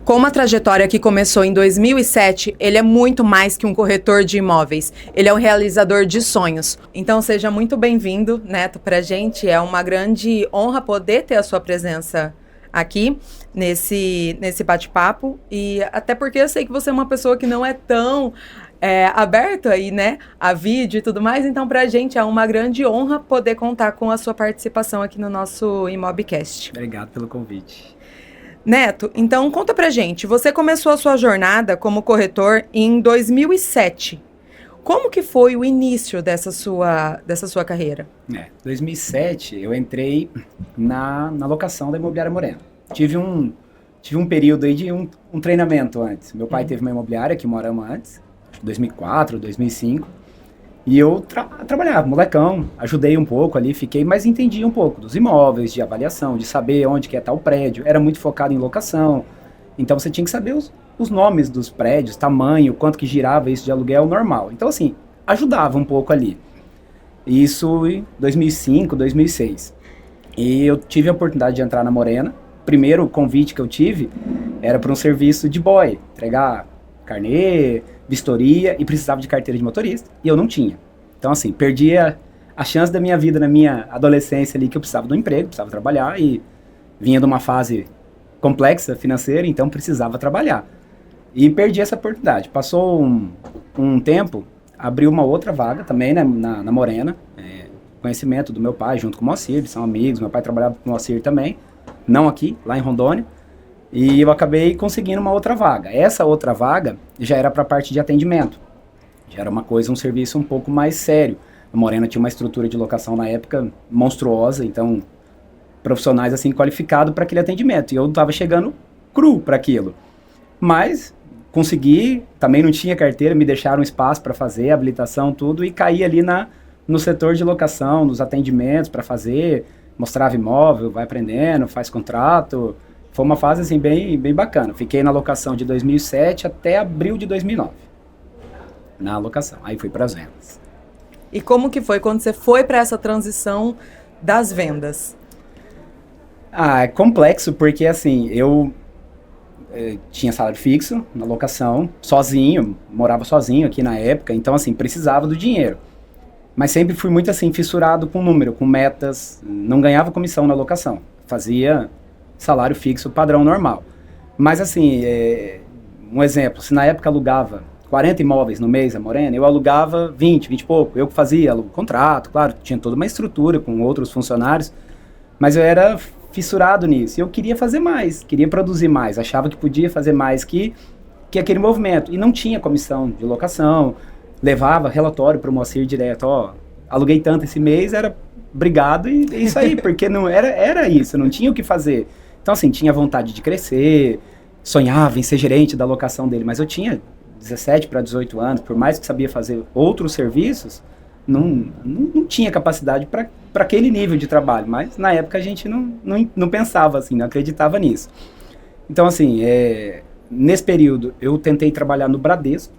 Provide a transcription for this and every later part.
Com uma trajetória que começou em 2007, ele é muito mais que um corretor de imóveis. Ele é um realizador de sonhos. Então seja muito bem-vindo, Neto, pra gente. É uma grande honra poder ter a sua presença aqui nesse bate-papo. E até porque eu sei que você é uma pessoa que não é tão aberto aí, né, a vídeo e tudo mais. Então pra gente é uma grande honra poder contar com a sua participação aqui no nosso Imobcast. Obrigado pelo convite. Neto, então conta pra gente, você começou a sua jornada como corretor em 2007. Como que foi o início dessa sua carreira? 2007 eu entrei na locação da Imobiliária Morena. Tive um período aí de um treinamento antes. Meu pai teve uma imobiliária que moramos antes, 2004, 2005. E eu trabalhava, molecão, ajudei um pouco ali, mas entendi um pouco dos imóveis, de avaliação, de saber onde que é tal prédio. Era muito focado em locação, então você tinha que saber os nomes dos prédios, tamanho, quanto que girava isso de aluguel normal. Então assim, ajudava um pouco ali. Isso em 2005, 2006. E eu tive a oportunidade de entrar na Morena. Primeiro convite que eu tive era para um serviço de boy, entregar carnê, vistoria, e precisava de carteira de motorista, e eu não tinha. Então, assim, perdi a chance da minha vida na minha adolescência ali, que eu precisava de um emprego, precisava trabalhar, e vinha de uma fase complexa financeira, então precisava trabalhar. E perdi essa oportunidade. Passou um tempo, abriu uma outra vaga também, né, na Morena, conhecimento do meu pai, junto com o Moacir, eles são amigos, meu pai trabalhava com o Moacir também, não aqui, lá em Rondônia. E eu acabei conseguindo uma outra vaga. Essa outra vaga já era para a parte de atendimento. Já era um serviço um pouco mais sério. A Morena tinha uma estrutura de locação na época monstruosa, então profissionais assim qualificados para aquele atendimento. E eu estava chegando cru para aquilo. Mas consegui, também não tinha carteira, me deixaram espaço para fazer, habilitação, tudo, e caí ali no setor de locação, nos atendimentos para fazer, mostrava imóvel, vai aprendendo, faz contrato. Foi uma fase assim bem bacana. Fiquei na locação de 2007 até abril de 2009. Na locação. Aí fui para as vendas. E como que foi quando você foi para essa transição das vendas? É complexo porque assim, eu tinha salário fixo na locação, sozinho, morava sozinho aqui na época, então assim, precisava do dinheiro. Mas sempre fui muito assim, fissurado com número, com metas, não ganhava comissão na locação. Fazia salário fixo padrão normal. Mas assim, um exemplo, se na época alugava 40 imóveis no mês a Morena, eu alugava 20 e pouco, eu que fazia contrato, claro, tinha toda uma estrutura com outros funcionários, mas eu era fissurado nisso, e eu queria fazer mais, queria produzir mais, achava que podia fazer mais que aquele movimento, e não tinha comissão de locação, levava relatório para o Moacir direto, aluguei tanto esse mês, era obrigado, e é isso aí, porque não era isso, não tinha o que fazer. Então, assim, tinha vontade de crescer, sonhava em ser gerente da locação dele, mas eu tinha 17 para 18 anos, por mais que sabia fazer outros serviços, não tinha capacidade para aquele nível de trabalho, mas na época a gente não pensava assim, não acreditava nisso. Então, assim, nesse período eu tentei trabalhar no Bradesco,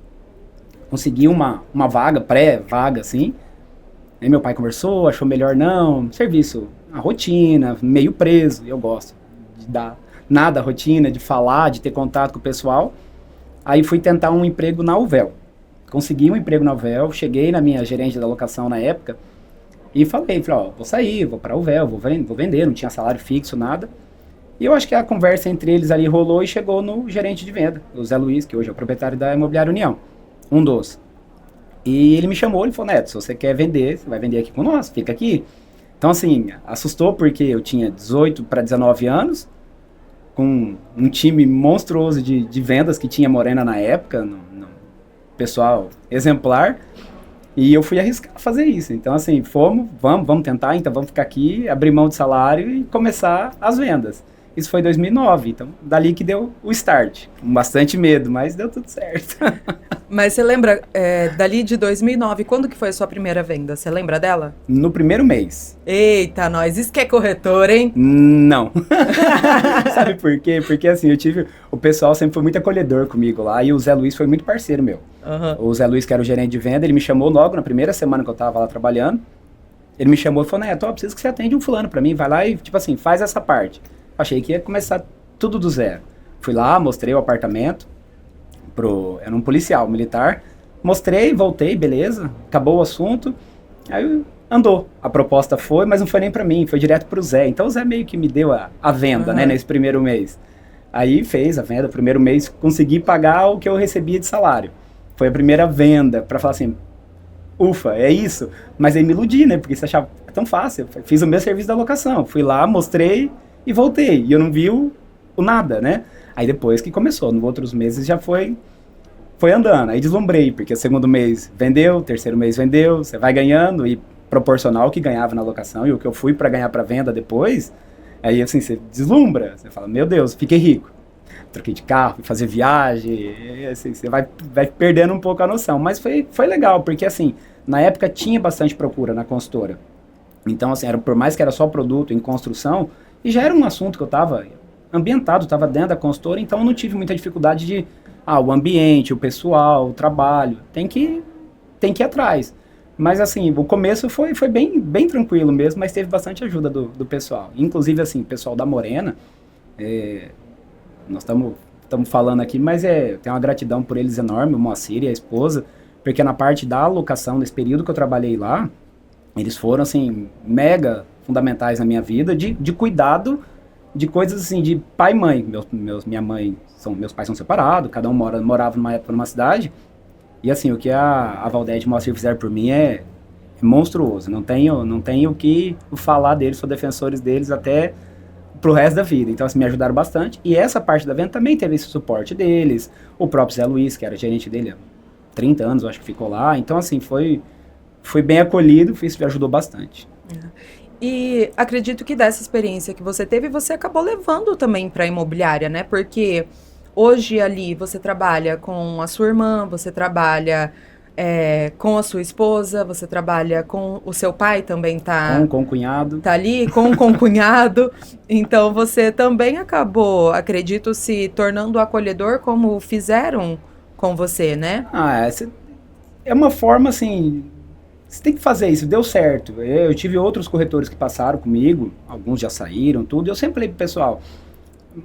consegui uma vaga, pré-vaga, assim, aí meu pai conversou, achou melhor não, serviço, a rotina, meio preso, eu gosto de dar nada à rotina, de falar, de ter contato com o pessoal. Aí fui tentar um emprego na Uvel. Consegui um emprego na Uvel, cheguei na minha gerente da locação na época e falei, vou sair, vou para a Uvel, vou vender, não tinha salário fixo, nada. E eu acho que a conversa entre eles ali rolou e chegou no gerente de venda, o Zé Luiz, que hoje é o proprietário da Imobiliária União, um dos. E ele me chamou, ele falou, Neto, se você quer vender, você vai vender aqui com nós, fica aqui. Então, assim, assustou porque eu tinha 18 para 19 anos, com um time monstruoso de vendas que tinha Morena na época, no pessoal exemplar, e eu fui arriscar fazer isso. Então, assim, vamos tentar, então vamos ficar aqui, abrir mão de salário e começar as vendas. Isso foi em 2009, então dali que deu o start. Com bastante medo, mas deu tudo certo. Mas você lembra, dali de 2009, quando que foi a sua primeira venda? Você lembra dela? No primeiro mês. Eita, nós, isso que é corretor, hein? Não. Sabe por quê? Porque assim, o pessoal sempre foi muito acolhedor comigo lá, e o Zé Luiz foi muito parceiro meu. Uhum. O Zé Luiz, que era o gerente de venda, ele me chamou logo na primeira semana que eu tava lá trabalhando. Ele me chamou e falou, Neto, eu preciso que você atende um fulano pra mim, vai lá e, tipo assim, faz essa parte. Achei que ia começar tudo do zero. Fui lá, mostrei o apartamento, era um policial militar, mostrei, voltei, beleza, acabou o assunto, aí andou. A proposta foi, mas não foi nem pra mim, foi direto pro Zé. Então o Zé meio que me deu a venda, né, nesse primeiro mês. Aí fez a venda, primeiro mês consegui pagar o que eu recebia de salário. Foi a primeira venda, pra falar assim, ufa, é isso. Mas aí me iludi, né, porque você achava tão fácil. Fiz o meu serviço da locação, fui lá, mostrei e voltei. E eu não vi o nada, né. Aí depois que começou, nos outros meses já foi andando. Aí deslumbrei, porque o segundo mês vendeu, terceiro mês vendeu, você vai ganhando e proporcional ao que ganhava na locação e o que eu fui para ganhar para venda depois, aí assim, você deslumbra, você fala, meu Deus, fiquei rico. Troquei de carro, fui fazer viagem, assim, você vai perdendo um pouco a noção. Mas foi legal, porque assim, na época tinha bastante procura na consultora. Então assim, por mais que era só produto em construção, e já era um assunto que eu estava ambientado, estava dentro da consultora, então eu não tive muita dificuldade de, o ambiente, o pessoal, o trabalho, tem que ir atrás. Mas assim, o começo foi bem tranquilo mesmo, mas teve bastante ajuda do pessoal. Inclusive assim, o pessoal da Morena, nós estamos falando aqui, mas tenho uma gratidão por eles enorme, o Moacir e a esposa, porque na parte da alocação, nesse período que eu trabalhei lá, eles foram assim, mega fundamentais na minha vida, de cuidado de coisas assim, de pai e mãe. Meus pais são separados, cada um morava numa época numa cidade, e assim, o que a Valdete e o Moacir fizeram por mim é monstruoso. Não tenho o que falar deles, sou defensores deles até pro resto da vida. Então, assim, me ajudaram bastante. E essa parte da venda também teve esse suporte deles. O próprio Zé Luiz, que era gerente dele há 30 anos, eu acho que ficou lá. Então, assim, foi bem acolhido, isso me ajudou bastante. E acredito que dessa experiência que você teve, você acabou levando também para a imobiliária, né? Porque hoje ali você trabalha com a sua irmã, você trabalha com a sua esposa, você trabalha com o seu pai também com o cunhado. Tá ali, com o cunhado. Então você também acabou, acredito, se tornando acolhedor como fizeram com você, né? É uma forma assim, você tem que fazer isso, deu certo. Eu tive outros corretores que passaram comigo, alguns já saíram, tudo, e eu sempre falei pro pessoal,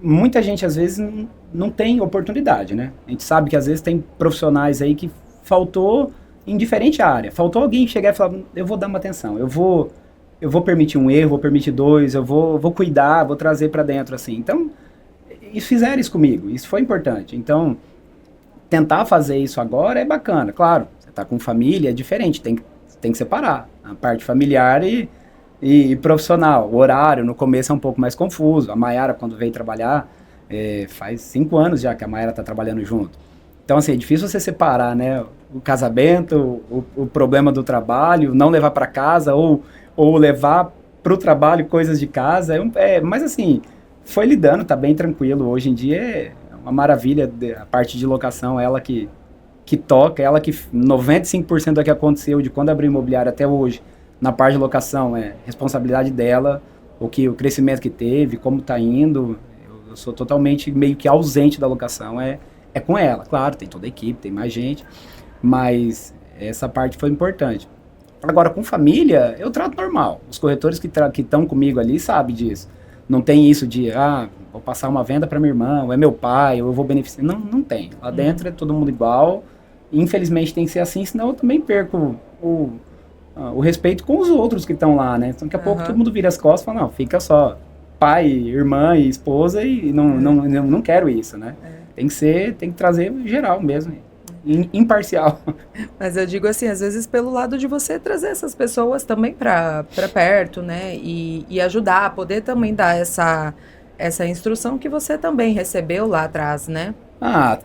muita gente às vezes não tem oportunidade, né? A gente sabe que às vezes tem profissionais aí que faltou em diferente área, faltou alguém chegar e falar, eu vou dar uma atenção, eu vou permitir um erro, vou permitir dois, eu vou cuidar, vou trazer para dentro, assim. Então, fizeram isso comigo, isso foi importante. Então, tentar fazer isso agora é bacana, claro, você tá com família, é diferente, tem que separar a parte familiar e profissional. O horário, no começo, é um pouco mais confuso. A Mayara, quando veio trabalhar, faz 5 anos já que a Mayara tá trabalhando junto. Então, assim, é difícil você separar, né, o casamento, o problema do trabalho, não levar para casa ou levar para o trabalho coisas de casa. Mas, assim, foi lidando, tá bem tranquilo. Hoje em dia é uma maravilha, a parte de locação, ela que toca, ela que 95% do que aconteceu de quando abriu imobiliário até hoje, na parte de locação, é responsabilidade dela, o crescimento que teve, como tá indo. Eu sou totalmente meio que ausente da locação, é com ela. Claro, tem toda a equipe, tem mais gente, mas essa parte foi importante. Agora, com família, eu trato normal. Os corretores que estão comigo ali sabem disso. Não tem isso de, vou passar uma venda para minha irmã, ou é meu pai, ou eu vou beneficiar. Não tem. Lá dentro é todo mundo igual. Infelizmente tem que ser assim, senão eu também perco o respeito com os outros que estão lá, né? Então, daqui a pouco todo mundo vira as costas e fala, não, fica só pai, irmã e esposa e não quero isso, né? Tem que trazer geral mesmo, imparcial. Mas eu digo assim, às vezes pelo lado de você trazer essas pessoas também para perto, né? E ajudar a poder também dar essa instrução que você também recebeu lá atrás, né?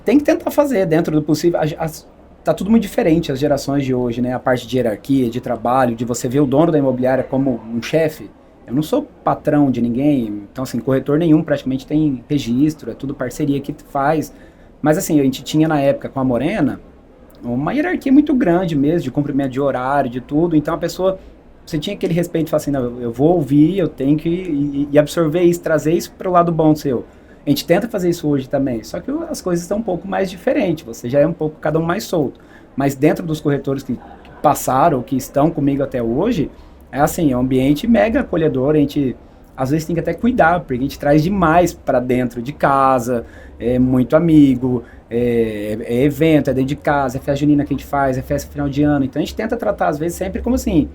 Tem que tentar fazer dentro do possível. Tá tudo muito diferente as gerações de hoje, né? A parte de hierarquia, de trabalho, de você ver o dono da imobiliária como um chefe, Eu não sou patrão de ninguém, então assim, corretor nenhum praticamente tem registro, é tudo parceria que faz. Mas assim, a gente tinha na época com a Morena uma hierarquia muito grande mesmo, de cumprimento de horário, de tudo. Então a pessoa, você tinha aquele respeito de falar assim, não, eu vou ouvir, eu tenho que e absorver isso, trazer isso para o lado bom seu. A gente tenta fazer isso hoje também, só que as coisas estão um pouco mais diferentes, você já é um pouco cada um mais solto. Mas dentro dos corretores que passaram, que estão comigo até hoje, é assim, é um ambiente mega acolhedor, a gente às vezes tem que até cuidar, porque a gente traz demais para dentro de casa, é muito amigo, é evento, é dentro de casa, é festa junina que a gente faz, é festa final de ano, então a gente tenta tratar às vezes sempre como assim,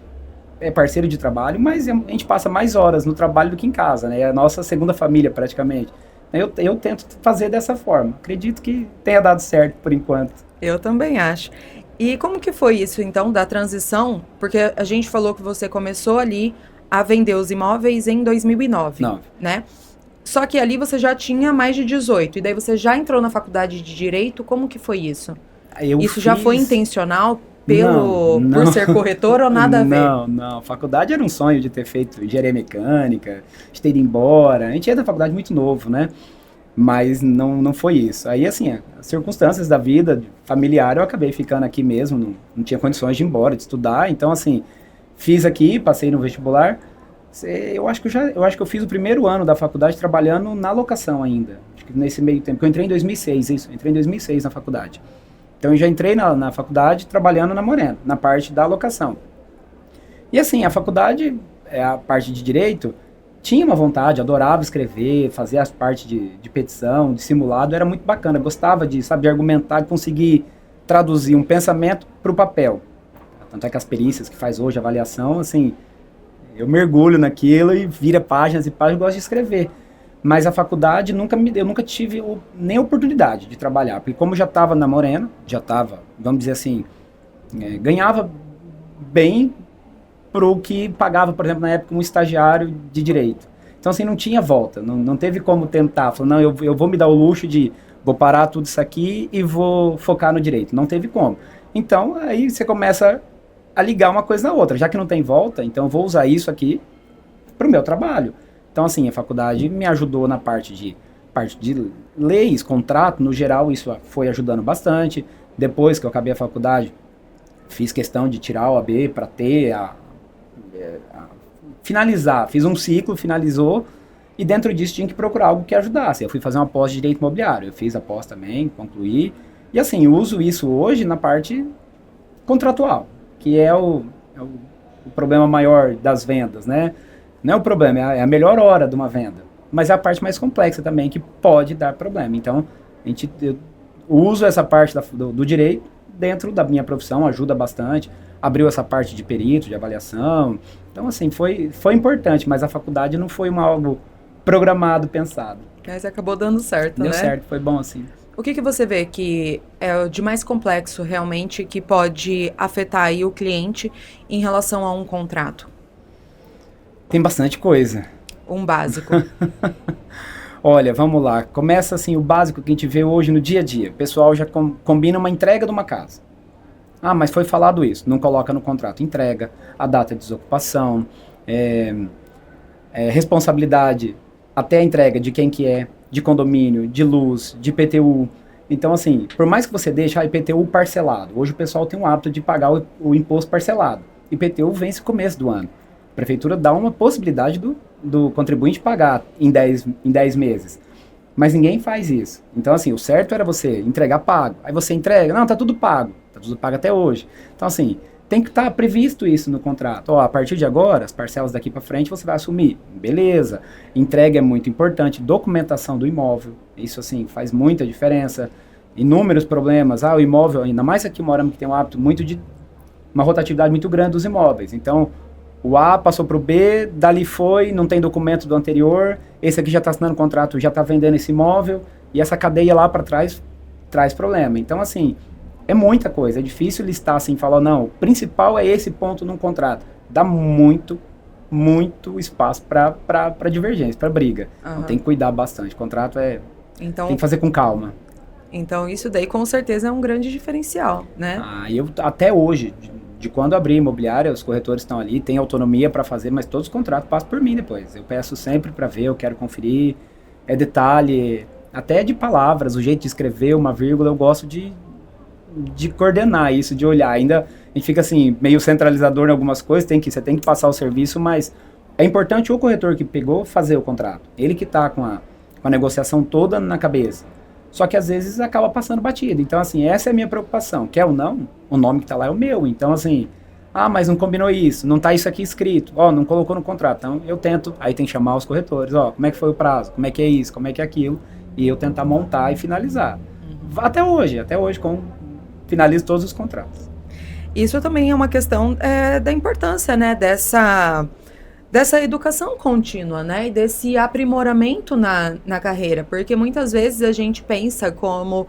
é parceiro de trabalho, mas a gente passa mais horas no trabalho do que em casa, né? É a nossa segunda família praticamente. Eu tento fazer dessa forma, acredito que tenha dado certo por enquanto. Eu também acho. E como que foi isso, então, da transição? Porque a gente falou que você começou ali a vender os imóveis em 2009, né? Só que ali você já tinha mais de 18, e daí você já entrou na faculdade de Direito, como que foi isso? Isso já foi intencional por ser corretor ou nada a ver? Não. Faculdade era um sonho de ter feito engenharia mecânica, de ter ido embora. A gente ia da faculdade muito novo, né? Mas não foi isso. Aí, assim, as circunstâncias da vida familiar, eu acabei ficando aqui mesmo, não tinha condições de ir embora, de estudar. Então, assim, fiz aqui, passei no vestibular. Eu acho que eu fiz o primeiro ano da faculdade trabalhando na locação ainda. Acho que nesse meio tempo, porque eu entrei em 2006, isso, entrei em 2006 na faculdade. Então eu já entrei na faculdade trabalhando na Morena, na parte da locação. E assim, a faculdade, a parte de direito, tinha uma vontade, adorava escrever, fazer as partes de petição, de simulado, era muito bacana, gostava de saber argumentar, de conseguir traduzir um pensamento para o papel. Tanto é que as perícias que faz hoje, a avaliação, assim, eu mergulho naquilo e vira páginas e páginas, gosto de escrever. Mas a faculdade, eu nunca tive nem oportunidade de trabalhar, porque como já estava na Morena, vamos dizer assim, ganhava bem pro que pagava, por exemplo, na época, um estagiário de direito. Então, assim, não tinha volta, não teve como tentar, falar, não, eu vou me dar o luxo de, vou parar tudo isso aqui e vou focar no direito. Não teve como. Então, aí você começa a ligar uma coisa na outra. Já que não tem volta, então eu vou usar isso aqui pro meu trabalho. Então, assim, a faculdade me ajudou na parte de leis, contrato, no geral, isso foi ajudando bastante. Depois que eu acabei a faculdade, fiz questão de tirar a OAB para ter finalizar. Fiz um ciclo, finalizou, e dentro disso tinha que procurar algo que ajudasse. Eu fui fazer uma pós de direito imobiliário, eu fiz a pós também, concluí, e assim, uso isso hoje na parte contratual, que é o problema maior das vendas, né? Não é o problema, é a melhor hora de uma venda. Mas é a parte mais complexa também, que pode dar problema. Então, eu uso essa parte do direito dentro da minha profissão, ajuda bastante. Abriu essa parte de perito, de avaliação. Então, assim, foi importante, mas a faculdade não foi algo programado, pensado. Mas acabou dando certo, né? Deu certo, foi bom, assim. O que você vê que é o de mais complexo, realmente, que pode afetar aí o cliente em relação a um contrato? Tem bastante coisa. Um básico. Olha, vamos lá. Começa assim, o básico que a gente vê hoje no dia a dia. O pessoal já combina uma entrega de uma casa. Ah, mas foi falado isso. Não coloca no contrato. Entrega, a data de desocupação, responsabilidade até a entrega de quem que é, de condomínio, de luz, de IPTU. Então, assim, por mais que você deixe a IPTU parcelado, hoje o pessoal tem o hábito de pagar o imposto parcelado. IPTU vence no começo do ano. A prefeitura dá uma possibilidade do contribuinte pagar em 10 meses. Mas ninguém faz isso. Então, assim, o certo era você entregar pago. Aí você entrega, não, tá tudo pago. Tá tudo pago até hoje. Então, assim, tem que estar previsto isso no contrato. Ó, a partir de agora, as parcelas daqui para frente você vai assumir. Beleza. Entrega é muito importante. Documentação do imóvel. Isso, assim, faz muita diferença. Inúmeros problemas. Ah, o imóvel, ainda mais aqui moramos que tem um hábito muito de uma rotatividade muito grande dos imóveis. Então, o A passou para o B, dali foi, não tem documento do anterior, esse aqui já está assinando contrato, já está vendendo esse imóvel, e essa cadeia lá para trás traz problema. Então, assim, é muita coisa, é difícil listar assim, falar, não, o principal é esse ponto num contrato. Dá muito espaço para divergência, para briga. Uhum. Então, tem que cuidar bastante. O contrato tem que fazer com calma. Então, isso daí com certeza é um grande diferencial, né? Até hoje, de quando abrir imobiliária, os corretores estão ali, têm autonomia para fazer, mas todos os contratos passam por mim depois. Eu peço sempre para ver, eu quero conferir, é detalhe, até de palavras, o jeito de escrever, uma vírgula, eu gosto de coordenar isso, de olhar. Ainda a gente fica assim, meio centralizador em algumas coisas, você tem que passar o serviço, mas é importante o corretor que pegou fazer o contrato. Ele que está com a negociação toda na cabeça. Só que às vezes acaba passando batido. Então, assim, essa é a minha preocupação. Quer ou não, o nome que está lá é o meu. Então, assim, mas não combinou isso, não está isso aqui escrito, não colocou no contrato. Então, eu tento, aí tem que chamar os corretores, como é que foi o prazo, como é que é isso, como é que é aquilo, e eu tentar montar e finalizar. Até hoje, finalizo todos os contratos. Isso também é uma questão da importância, né, dessa educação contínua, né, e desse aprimoramento na carreira, porque muitas vezes a gente pensa como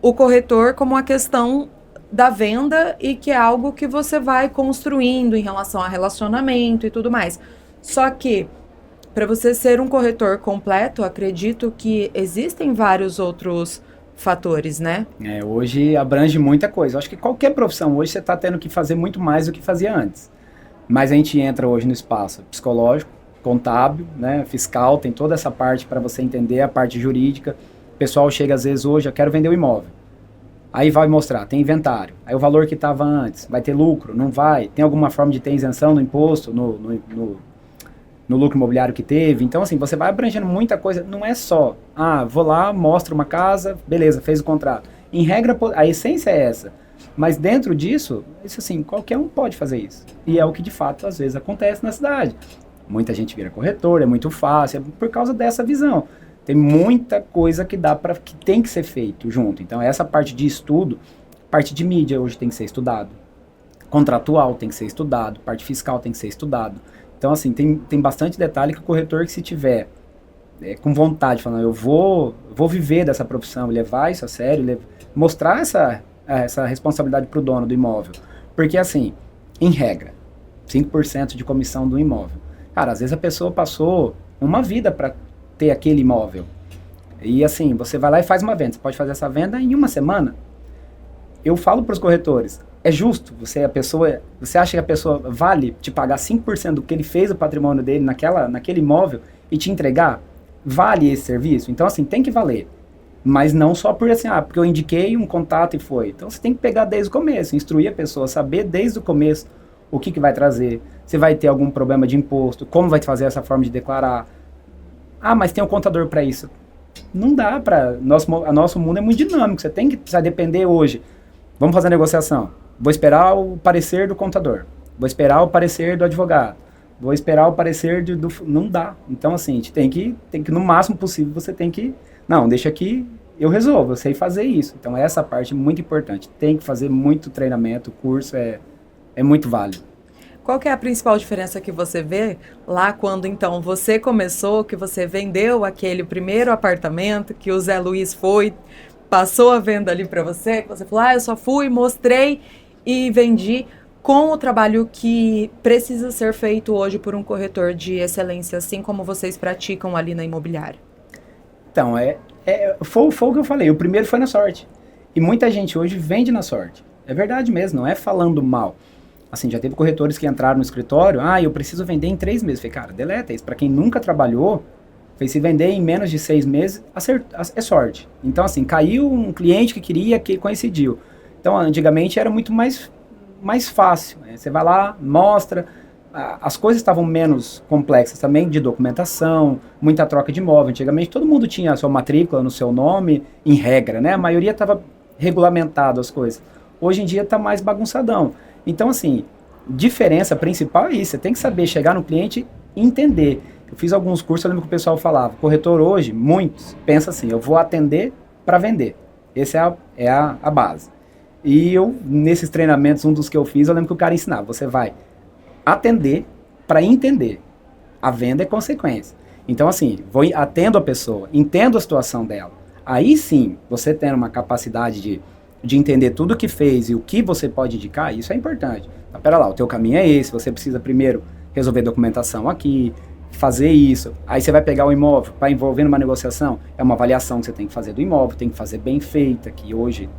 o corretor como a questão da venda e que é algo que você vai construindo em relação a relacionamento e tudo mais. Só que, para você ser um corretor completo, acredito que existem vários outros fatores, né? Hoje abrange muita coisa. Eu acho que qualquer profissão hoje você está tendo que fazer muito mais do que fazia antes. Mas a gente entra hoje no espaço psicológico, contábil, né, fiscal, tem toda essa parte para você entender, a parte jurídica. O pessoal chega às vezes hoje, eu quero vender o imóvel. Aí vai mostrar, tem inventário. Aí o valor que estava antes, vai ter lucro, não vai? Tem alguma forma de ter isenção no imposto, no lucro imobiliário que teve? Então, assim, você vai abrangendo muita coisa. Não é só, vou lá, mostro uma casa, beleza, fez o contrato. Em regra, a essência é essa. Mas dentro disso, isso assim, qualquer um pode fazer isso. E é o que de fato às vezes acontece na cidade. Muita gente vira corretor, é muito fácil, é por causa dessa visão. Tem muita coisa que tem que ser feito junto. Então essa parte de estudo, parte de mídia hoje tem que ser estudado. Contratual tem que ser estudado, parte fiscal tem que ser estudado. Então assim, tem bastante detalhe que o corretor que se tiver com vontade, falando, eu vou viver dessa profissão, levar isso a sério, mostrar essa responsabilidade para o dono do imóvel. Porque assim, em regra, 5% de comissão do imóvel. Cara, às vezes a pessoa passou uma vida para ter aquele imóvel. E assim, você vai lá e faz uma venda. Você pode fazer essa venda em uma semana. Eu falo para os corretores, é justo, você acha que a pessoa vale te pagar 5% do que ele fez o patrimônio dele naquele imóvel e te entregar? Vale esse serviço? Então assim, tem que valer. Mas não só por assim, porque eu indiquei um contato e foi. Então você tem que pegar desde o começo, instruir a pessoa, saber desde o começo o que vai trazer. Se vai ter algum problema de imposto, como vai fazer essa forma de declarar. Mas tem um contador para isso. Não dá para... Nosso mundo é muito dinâmico, você tem que depender hoje. Vamos fazer a negociação. Vou esperar o parecer do contador. Vou esperar o parecer do advogado. Vou esperar o parecer do... Não dá. Então assim, a gente tem que, no máximo possível, você tem que... Não, deixa aqui, eu resolvo, eu sei fazer isso. Então essa parte é muito importante. Tem que fazer muito treinamento, o curso é muito válido. Qual que é a principal diferença que você vê lá quando, então, você começou, que você vendeu aquele primeiro apartamento, que o Zé Luiz passou a venda ali para você, que você falou, eu só fui, mostrei e vendi, com o trabalho que precisa ser feito hoje por um corretor de excelência, assim como vocês praticam ali na imobiliária? Então, foi o que eu falei, o primeiro foi na sorte. E muita gente hoje vende na sorte. É verdade mesmo, não é falando mal. Assim, já teve corretores que entraram no escritório, eu preciso vender em 3 meses. Falei, cara, deleta isso. Para quem nunca trabalhou, se vender em menos de 6 meses, é sorte. Então, assim, caiu um cliente que queria, que coincidiu. Então, antigamente era muito mais fácil. Né? Você vai lá, mostra. As coisas estavam menos complexas também, de documentação, muita troca de imóvel. Antigamente todo mundo tinha a sua matrícula no seu nome, em regra, né? A maioria estava regulamentado as coisas. Hoje em dia está mais bagunçadão. Então, assim, diferença principal é isso. Você tem que saber chegar no cliente e entender. Eu fiz alguns cursos, eu lembro que o pessoal falava, corretor hoje, muitos, pensa assim, eu vou atender para vender. Essa é a base. E eu, nesses treinamentos, um dos que eu fiz, eu lembro que o cara ensinava, você vai atender para entender. A venda é consequência. Então, assim, atendo a pessoa, entendo a situação dela. Aí sim, você tendo uma capacidade de entender tudo o que fez e o que você pode indicar, isso é importante. Então, pera lá, o teu caminho é esse, você precisa primeiro resolver documentação aqui, fazer isso. Aí você vai pegar o imóvel para envolver numa negociação, é uma avaliação que você tem que fazer do imóvel, tem que fazer bem feita, que hoje,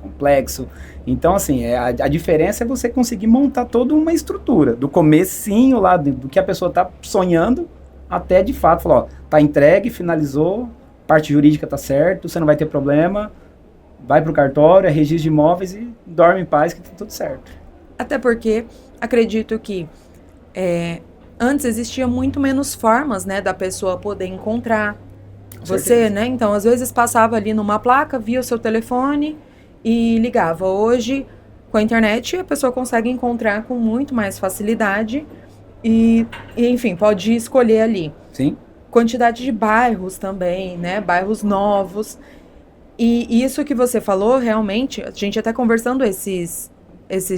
complexo. Então, assim, a diferença é você conseguir montar toda uma estrutura, do comecinho lá, do que a pessoa está sonhando, até de fato falar, ó, tá entregue, finalizou, parte jurídica tá certo, você não vai ter problema, vai pro cartório, é registro de imóveis e dorme em paz que tá tudo certo. Até porque acredito que antes existia muito menos formas, né, da pessoa poder encontrar você, né? Então, às vezes passava ali numa placa, via o seu telefone e ligava. Hoje, com a internet, a pessoa consegue encontrar com muito mais facilidade e enfim, pode escolher ali. Sim. Quantidade de bairros também, né? Bairros novos. E isso que você falou, realmente, a gente até conversando esses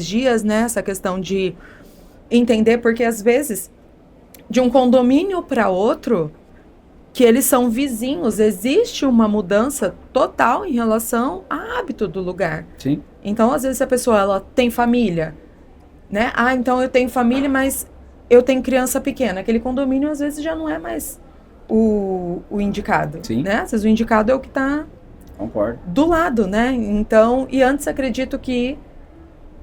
dias, né? Essa questão de entender, porque às vezes, de um condomínio para outro, que eles são vizinhos, existe uma mudança total em relação ao hábito do lugar. Sim. Então, às vezes, a pessoa ela tem família, né? Ah, então eu tenho família, mas eu tenho criança pequena. Aquele condomínio, às vezes, já não é mais o indicado. Sim. Né? Às vezes, o indicado é o que está do lado, né? Então, e antes acredito que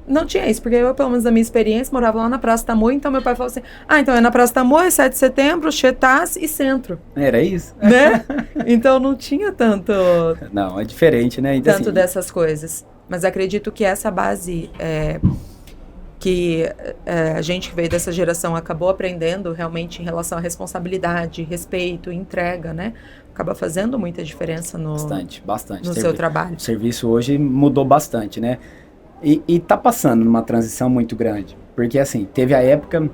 não tinha isso, porque eu, pelo menos na minha experiência, morava lá na Praça Tamoio, então meu pai falou assim, então é na Praça Tamoio, 7 de setembro, Chetás e Centro. Era isso. Né? Então não tinha tanto... Não, é diferente, né? Então, tanto assim, dessas coisas. Mas acredito que essa base que a gente que veio dessa geração acabou aprendendo realmente em relação à responsabilidade, respeito, entrega, né? Acaba fazendo muita diferença bastante. No seu trabalho. O serviço hoje mudou bastante, né? E tá passando numa transição muito grande, porque assim, teve a época,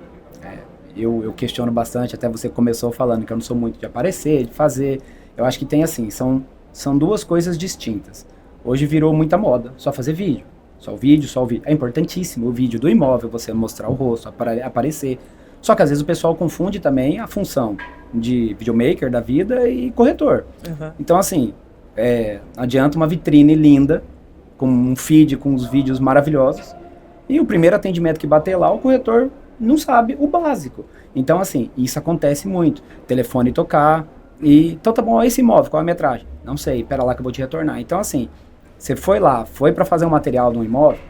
eu questiono bastante, até você começou falando que eu não sou muito de aparecer, de fazer, eu acho que tem assim, são duas coisas distintas. Hoje virou muita moda, só fazer vídeo, só o vídeo, é importantíssimo o vídeo do imóvel, você mostrar o rosto, aparecer, só que às vezes o pessoal confunde também a função de videomaker da vida e corretor. Uhum. Então assim, não adianta uma vitrine linda, com um feed, com os vídeos maravilhosos, e o primeiro atendimento que bater lá, o corretor não sabe o básico. Então, assim, isso acontece muito. Telefone tocar, então tá bom, esse imóvel, qual é a metragem? Não sei, pera lá que eu vou te retornar. Então, assim, você foi para fazer um material de um imóvel,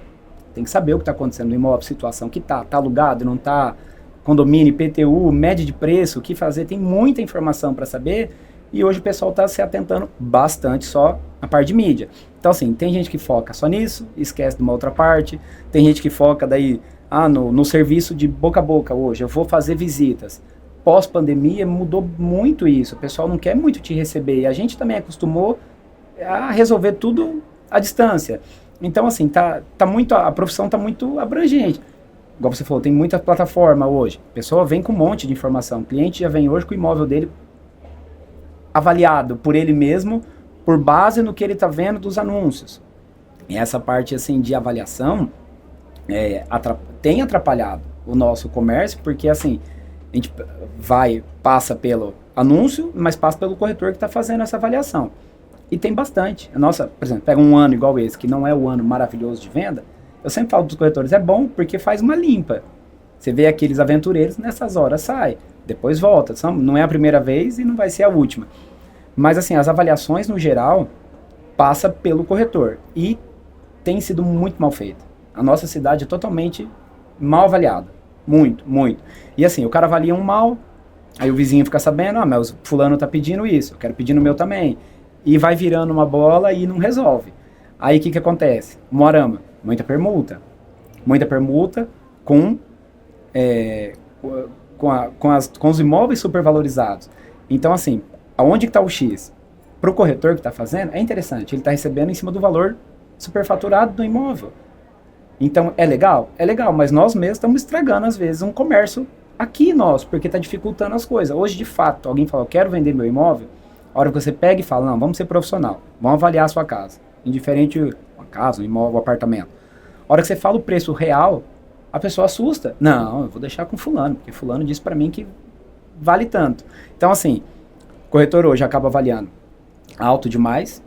tem que saber o que está acontecendo no imóvel, situação que tá alugado, não tá, condomínio, IPTU, média de preço, o que fazer, tem muita informação para saber, e hoje o pessoal está se atentando bastante só na parte de mídia. Então, assim, tem gente que foca só nisso, esquece de uma outra parte. Tem gente que foca daí, no serviço de boca a boca hoje. Eu vou fazer visitas. Pós-pandemia mudou muito isso. O pessoal não quer muito te receber. E a gente também acostumou a resolver tudo à distância. Então, assim, a profissão está muito abrangente. Igual você falou, tem muita plataforma hoje. A pessoa vem com um monte de informação. O cliente já vem hoje com o imóvel dele avaliado por ele mesmo, por base no que ele está vendo dos anúncios. E essa parte assim de avaliação tem atrapalhado o nosso comércio, porque assim, a gente passa pelo anúncio, mas passa pelo corretor que está fazendo essa avaliação. E tem bastante. Por exemplo, pega um ano igual esse, que não é o ano maravilhoso de venda, eu sempre falo para os corretores, é bom porque faz uma limpa. Você vê aqueles aventureiros, nessas horas sai, depois volta. Não é a primeira vez e não vai ser a última. Mas assim, as avaliações no geral passa pelo corretor e tem sido muito mal feita. A nossa cidade é totalmente mal avaliada. Muito, muito. E assim, o cara avalia um mal, aí o vizinho fica sabendo, mas o fulano tá pedindo isso, eu quero pedir no meu também. E vai virando uma bola e não resolve. Aí o que acontece? Moarama, muita permuta. Muita permuta com os imóveis supervalorizados. Então, assim, aonde que está o X? Para o corretor que está fazendo, é interessante. Ele está recebendo em cima do valor superfaturado do imóvel. Então, é legal? É legal, mas nós mesmos estamos estragando, às vezes, um comércio aqui nosso, porque está dificultando as coisas. Hoje, de fato, alguém fala, eu quero vender meu imóvel, a hora que você pega e fala, não, vamos ser profissional, vamos avaliar a sua casa. Indiferente uma casa, um imóvel, um apartamento. A hora que você fala o preço real, a pessoa assusta. Não, eu vou deixar com fulano, porque fulano disse para mim que vale tanto. Então, assim, o corretor hoje acaba avaliando alto demais,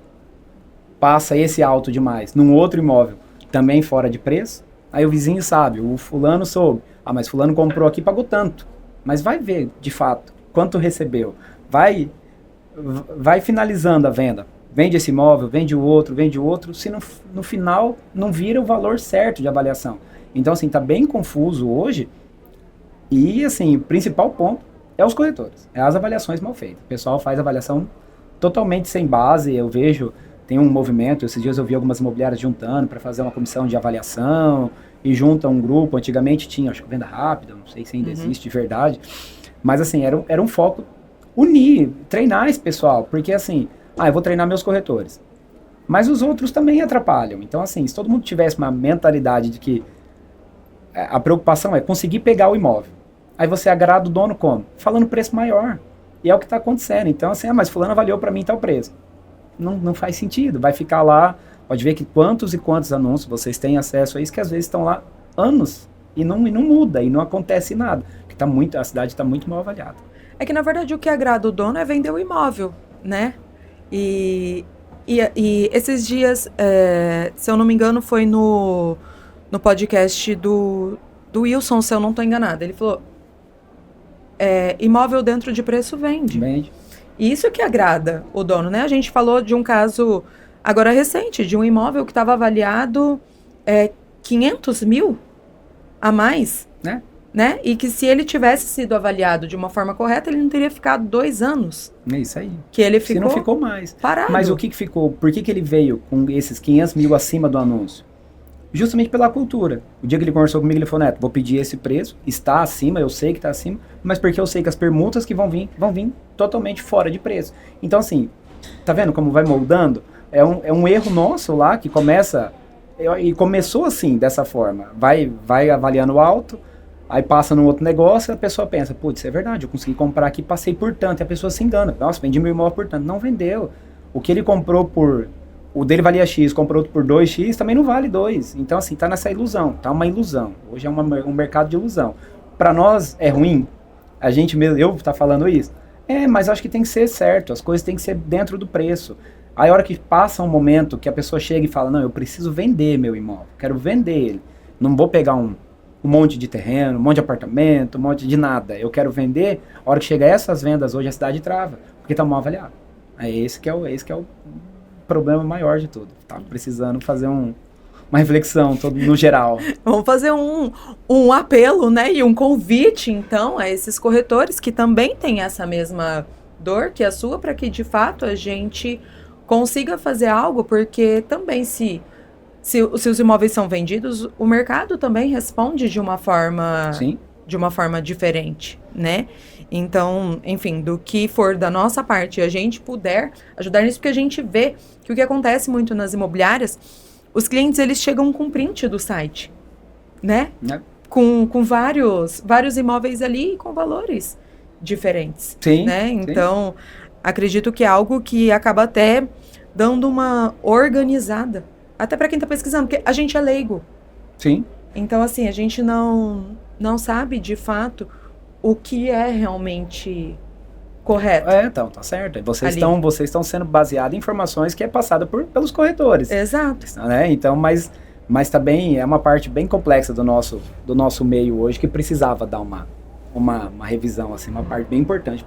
passa esse alto demais num outro imóvel também fora de preço, aí o vizinho sabe, o fulano soube, mas fulano comprou aqui e pagou tanto, mas vai ver, de fato, quanto recebeu, vai finalizando a venda, vende esse imóvel, vende o outro, se no final não vira o valor certo de avaliação. Então, assim, tá bem confuso hoje. E, assim, o principal ponto é os corretores, é as avaliações mal feitas. O pessoal faz avaliação totalmente sem base. Eu vejo, tem um movimento, esses dias eu vi algumas imobiliárias juntando para fazer uma comissão de avaliação e junta um grupo. Antigamente tinha, acho que Venda Rápida, não sei se ainda existe de verdade. Mas, assim, era um foco unir, treinar esse pessoal, porque, assim, eu vou treinar meus corretores. Mas os outros também atrapalham. Então, assim, se todo mundo tivesse uma mentalidade de que a preocupação é conseguir pegar o imóvel. Aí você agrada o dono como? Falando preço maior. E é o que está acontecendo. Então, assim, mas fulano avaliou para mim tal preço. Não faz sentido. Vai ficar lá, pode ver que quantos e quantos anúncios vocês têm acesso a isso, que às vezes estão lá anos e não muda, e não acontece nada. Porque a cidade está muito mal avaliada. É que, na verdade, o que agrada o dono é vender o imóvel, né? E esses dias, se eu não me engano, foi no podcast do Wilson, se eu não estou enganada. Ele falou, imóvel dentro de preço vende. E isso que agrada o dono, né? A gente falou de um caso agora recente, de um imóvel que estava avaliado 500 mil a mais, né? E que se ele tivesse sido avaliado de uma forma correta, ele não teria ficado 2 anos. É isso aí. Que ele ficou, se não ficou mais. Parado. Mas o que ficou? Por que ele veio com esses 500 mil acima do anúncio? Justamente pela cultura. O dia que ele conversou comigo, ele falou, Neto, vou pedir esse preço, está acima, eu sei que está acima, mas porque eu sei que as permutas que vão vir totalmente fora de preço. Então, assim, tá vendo como vai moldando? É um erro nosso lá, que começa, e começou assim, dessa forma. Vai avaliando alto, aí passa num outro negócio, a pessoa pensa, putz, é verdade, eu consegui comprar aqui, passei por tanto, e a pessoa se engana. Nossa, vendi meu imóvel por tanto. Não vendeu. O que ele comprou o dele valia X, comprou outro por 2X, também não vale 2. Então, assim, tá nessa ilusão, tá uma ilusão. Hoje é um mercado de ilusão. Para nós é ruim, a gente mesmo, eu tá falando isso. Mas acho que tem que ser certo, as coisas têm que ser dentro do preço. Aí a hora que passa um momento que a pessoa chega e fala, não, eu preciso vender meu imóvel, quero vender ele. Não vou pegar um monte de terreno, um monte de apartamento, um monte de nada. Eu quero vender, a hora que chega essas vendas hoje, a cidade trava, porque tá mal avaliado. Esse que é o problema maior de tudo. Tá precisando fazer uma reflexão no geral. Vamos fazer um apelo, né, e um convite, então, a esses corretores que também têm essa mesma dor que a sua, para que, de fato, a gente consiga fazer algo, porque também se os imóveis são vendidos, o mercado também responde de uma forma... Sim. De uma forma diferente, né? Então, enfim, do que for da nossa parte, a gente puder ajudar nisso, porque a gente vê que o que acontece muito nas imobiliárias, os clientes, eles chegam com print do site, né? Com vários imóveis ali com valores diferentes, sim, né? Sim. Então, acredito que é algo que acaba até dando uma organizada, até para quem está pesquisando, porque a gente é leigo. Sim. Então, assim, a gente não sabe, de fato, o que é realmente correto. Então, tá certo. Vocês estão sendo baseados em informações que é passada pelos corretores. Exato. Né? Então, mas tá bem, é uma parte bem complexa do nosso meio hoje, que precisava dar uma revisão, assim, uma parte bem importante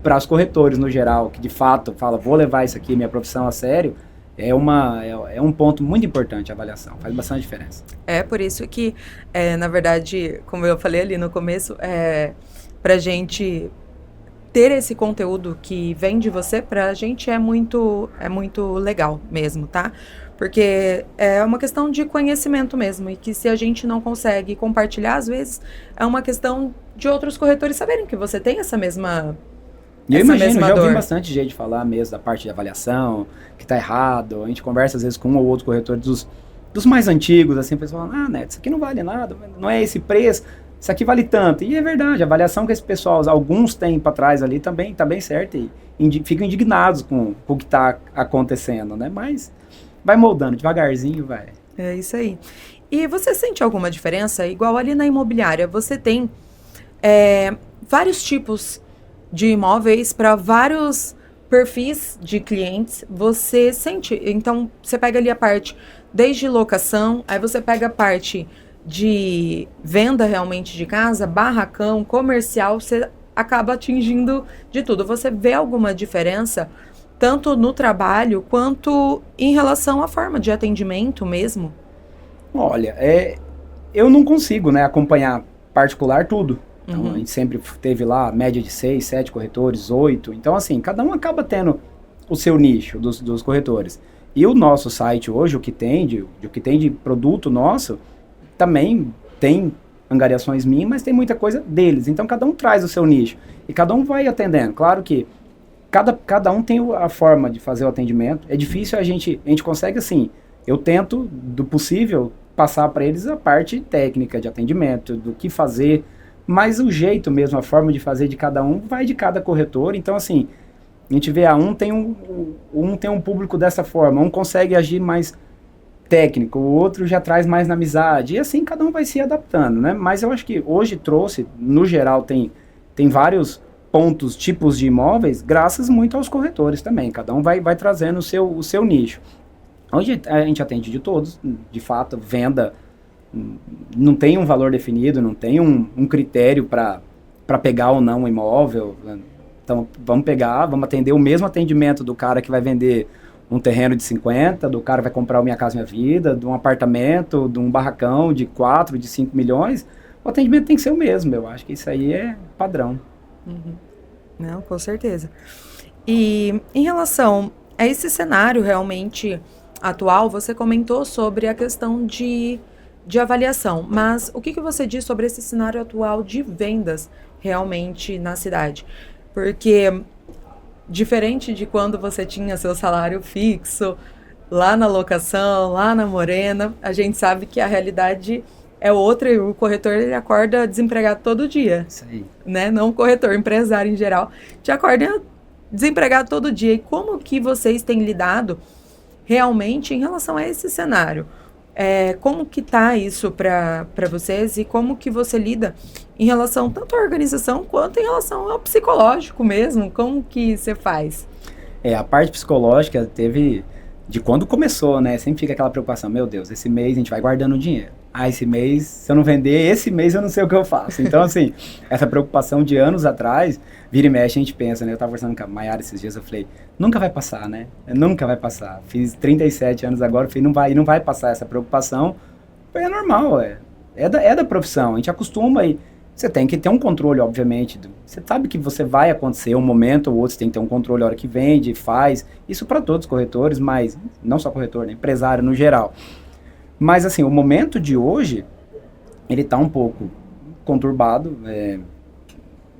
para os corretores no geral, que de fato fala, vou levar isso aqui, minha profissão, a sério. É um ponto muito importante a avaliação, faz bastante diferença. Por isso que, na verdade, como eu falei ali no começo, pra gente ter esse conteúdo que vem de você, pra gente é muito legal mesmo, tá? Porque é uma questão de conhecimento mesmo, e que se a gente não consegue compartilhar, às vezes, é uma questão de outros corretores saberem que você tem essa mesma... Eu imagino, já ouvi bastante gente falar mesmo da parte de avaliação, que tá errado. A gente conversa às vezes com um ou outro corretor dos mais antigos, assim, o pessoal fala, Neto, isso aqui não vale nada, não é esse preço, isso aqui vale tanto. E é verdade, a avaliação que esse pessoal, alguns têm para trás ali, também tá bem certo, e ficam indignados com o que tá acontecendo, né? Mas vai moldando, devagarzinho vai. É isso aí. E você sente alguma diferença? Igual ali na imobiliária, você tem vários tipos de imóveis para vários perfis de clientes. Você sente, então você pega ali a parte desde locação, aí você pega a parte de venda realmente de casa, barracão, comercial, você acaba atingindo de tudo. Você vê alguma diferença tanto no trabalho quanto em relação à forma de atendimento mesmo? Olha, eu não consigo, né, acompanhar particular tudo. Então, a gente sempre teve lá média de 6, 7 corretores, 8. Então, assim, cada um acaba tendo o seu nicho dos corretores. E o nosso site hoje, o que tem de produto nosso, também tem angariações minhas, mas tem muita coisa deles. Então, cada um traz o seu nicho. E cada um vai atendendo. Claro que cada um tem a forma de fazer o atendimento. É difícil, a gente consegue, assim, eu tento, do possível, passar para eles a parte técnica de atendimento, do que fazer, mas o jeito mesmo, a forma de fazer de cada um, vai de cada corretor. Então, assim, a gente vê, um tem um público dessa forma, um consegue agir mais técnico, o outro já traz mais na amizade, e assim cada um vai se adaptando, né? Mas eu acho que hoje trouxe, no geral, tem vários pontos, tipos de imóveis, graças muito aos corretores também, cada um vai trazendo o seu nicho. Hoje a gente atende de todos, de fato, venda não tem um valor definido, não tem um critério para pegar ou não um imóvel. Então vamos atender o mesmo atendimento do cara que vai vender um terreno de 50, do cara que vai comprar o Minha Casa Minha Vida, de um apartamento, de um barracão de 4, de 5 milhões. O atendimento tem que ser o mesmo, eu acho que isso aí é padrão. Não, com certeza. E em relação a esse cenário realmente atual, você comentou sobre a questão de avaliação, mas o que você diz sobre esse cenário atual de vendas realmente na cidade? Porque, diferente de quando você tinha seu salário fixo, lá na locação, lá na Morena, a gente sabe que a realidade é outra e o corretor ele acorda desempregado todo dia. Isso aí. Né? Não o corretor, o empresário em geral, te acorda desempregado todo dia. E como que vocês têm lidado realmente em relação a esse cenário? Como que tá isso para vocês e como que você lida em relação tanto à organização quanto em relação ao psicológico mesmo? Como que você faz? A parte psicológica teve de quando começou, né? Sempre fica aquela preocupação, meu Deus, esse mês a gente vai guardando dinheiro. Esse mês, se eu não vender, esse mês eu não sei o que eu faço. Então, assim, essa preocupação de anos atrás, vira e mexe, a gente pensa, né? Eu tava conversando com a Mayara esses dias, eu falei, nunca vai passar, né? Nunca vai passar. Fiz 37 anos agora, eu falei, não vai passar essa preocupação. É normal, é da profissão, a gente acostuma e você tem que ter um controle, obviamente. Você sabe que você vai acontecer um momento ou outro, você tem que ter um controle a hora que vende, faz. Isso para todos os corretores, mas não só corretor, né? Empresário no geral. Mas assim, o momento de hoje, ele está um pouco conturbado,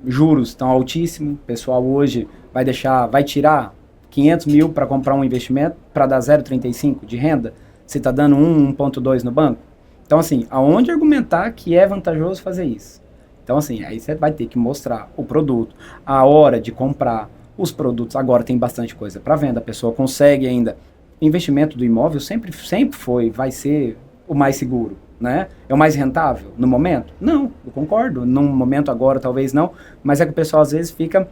juros estão altíssimos, o pessoal hoje vai tirar 500 mil para comprar um investimento, para dar 0,35 de renda, você está dando 1,2 no banco. Então assim, aonde argumentar que é vantajoso fazer isso? Então assim, aí você vai ter que mostrar o produto, a hora de comprar, os produtos, agora tem bastante coisa para venda, a pessoa consegue ainda. Investimento do imóvel sempre vai ser o mais seguro, né? É o mais rentável no momento? Não, eu concordo. Num momento agora talvez não, mas é que o pessoal às vezes fica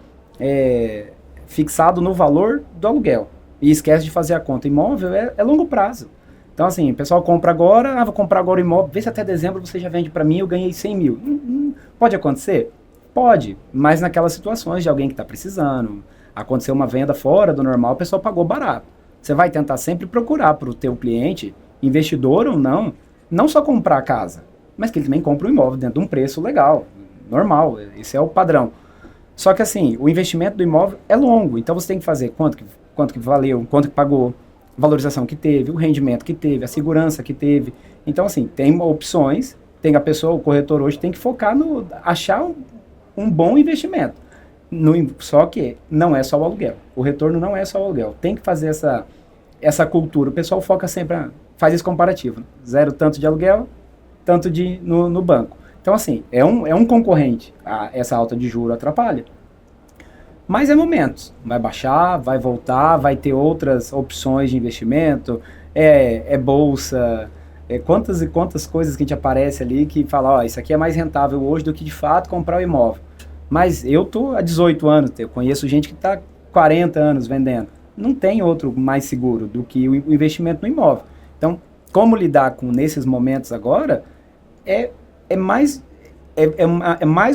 fixado no valor do aluguel e esquece de fazer a conta. Imóvel é longo prazo. Então assim, o pessoal compra agora, vou comprar agora o imóvel, vê se até dezembro você já vende para mim, eu ganhei 100 mil. Pode acontecer? Pode, mas naquelas situações de alguém que está precisando, aconteceu uma venda fora do normal, o pessoal pagou barato. Você vai tentar sempre procurar para o teu cliente, investidor ou não só comprar a casa, mas que ele também compre um imóvel dentro de um preço legal, normal, esse é o padrão. Só que assim, o investimento do imóvel é longo, então você tem que fazer quanto que valeu, quanto que pagou, a valorização que teve, o rendimento que teve, a segurança que teve. Então assim, tem opções, tem a pessoa, o corretor hoje tem que focar no achar um bom investimento. Só que não é só o aluguel. O retorno não é só o aluguel. Tem que fazer essa cultura. O pessoal foca sempre, faz esse comparativo. Zero tanto de aluguel, tanto no banco. Então, assim, é um concorrente. Essa alta de juro atrapalha. Mas é momentos. Vai baixar, vai voltar, vai ter outras opções de investimento. Bolsa. Quantas e quantas coisas que a gente aparece ali que fala, isso aqui é mais rentável hoje do que de fato comprar o imóvel. Mas eu tô há 18 anos, eu conheço gente que está 40 anos vendendo. Não tem outro mais seguro do que o investimento no imóvel. Então, como lidar nesses momentos agora é mais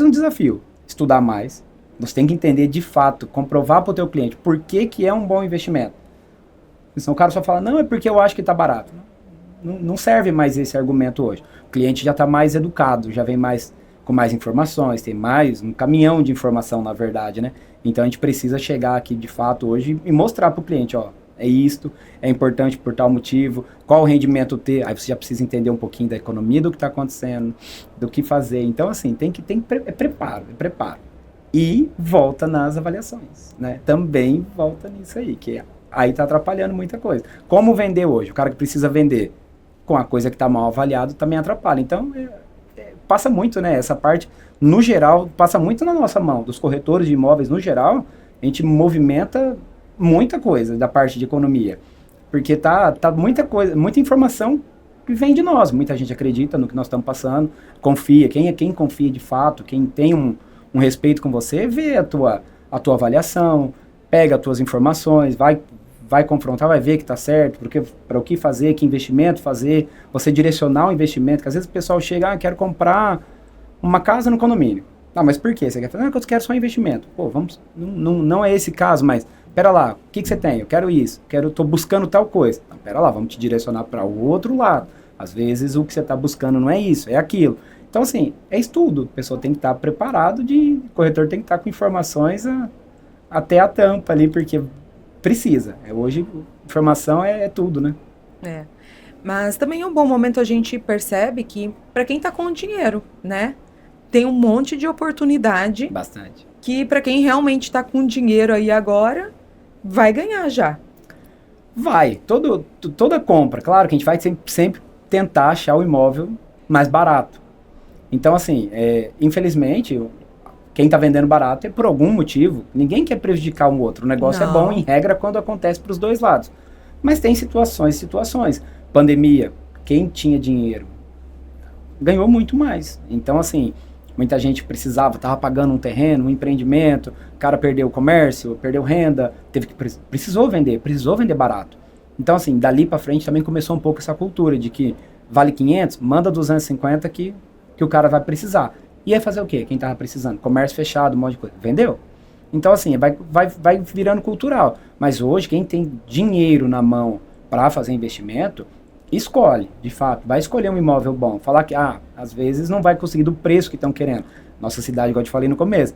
um desafio. Estudar mais, Você tem que entender de fato, comprovar para o teu cliente por que é um bom investimento. Senão o cara só fala, não, é porque eu acho que está barato. Não serve mais esse argumento hoje. O cliente já está mais educado, já vem mais com mais informações, tem mais um caminhão de informação, na verdade, né? Então a gente precisa chegar aqui de fato hoje e mostrar para o cliente, ó, é isto, é importante por tal motivo, qual o rendimento ter, aí você já precisa entender um pouquinho da economia do que está acontecendo, do que fazer. Então, assim, é preparo. E volta nas avaliações, né? Também volta nisso aí, que aí está atrapalhando muita coisa. Como vender hoje? O cara que precisa vender com a coisa que está mal avaliado também atrapalha. Então, passa muito, né? Essa parte, no geral, passa muito na nossa mão. Dos corretores de imóveis, no geral, a gente movimenta muita coisa da parte de economia. Porque tá muita coisa, muita informação que vem de nós. Muita gente acredita no que nós estamos passando, confia. Quem confia de fato, quem tem um respeito com você, vê a tua avaliação, pega as tuas informações, vai confrontar, vai ver que está certo, para o que fazer, que investimento fazer, você direcionar o investimento, que às vezes o pessoal chega, quero comprar uma casa no condomínio. Mas por quê? Você quer fazer? Eu quero só investimento. Pô, não é esse caso, mas pera lá, o que você tem? Eu quero isso, tô buscando tal coisa. Não, pera lá, vamos te direcionar para o outro lado. Às vezes o que você está buscando não é isso, é aquilo. Então, assim, é estudo. A pessoa tem que estar preparado, o corretor tem que estar com informações até a tampa ali, porque precisa. Hoje, informação é tudo, né? Mas também é um bom momento, a gente percebe que, para quem está com dinheiro, né? Tem um monte de oportunidade. Bastante. Que, para quem realmente está com dinheiro aí agora, vai ganhar já. Vai. Toda compra. Claro que a gente vai sempre tentar achar o imóvel mais barato. Então, assim, infelizmente, quem está vendendo barato é por algum motivo. Ninguém quer prejudicar um outro. O negócio é bom, em regra, quando acontece para os dois lados. Mas tem situações. Pandemia, quem tinha dinheiro ganhou muito mais. Então, assim, muita gente estava pagando um terreno, um empreendimento, o cara perdeu o comércio, perdeu renda, precisou vender barato. Então, assim, dali para frente também começou um pouco essa cultura de que vale 500, manda 250 que o cara vai precisar. E aí fazer o quê? Quem estava precisando? Comércio fechado, um monte de coisa. Vendeu? Então, assim, vai virando cultural. Mas hoje, quem tem dinheiro na mão para fazer investimento, escolhe, de fato. Vai escolher um imóvel bom. Falar que, às vezes não vai conseguir do preço que estão querendo. Nossa cidade, igual eu te falei no começo,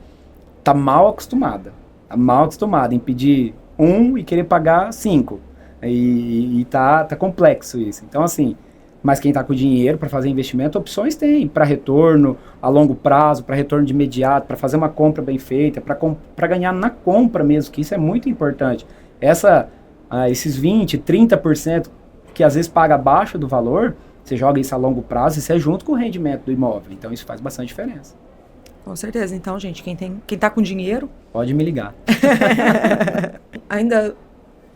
tá mal acostumada. Tá mal acostumada em pedir 1 e querer pagar 5. E tá complexo isso. Então, assim, mas quem está com dinheiro para fazer investimento, opções tem, para retorno a longo prazo, para retorno de imediato, para fazer uma compra bem feita, para ganhar na compra mesmo, que isso é muito importante. Esses 20%, 30% que às vezes paga abaixo do valor, você joga isso a longo prazo, isso é junto com o rendimento do imóvel. Então isso faz bastante diferença. Com certeza. Então, gente, quem está com dinheiro... Pode me ligar.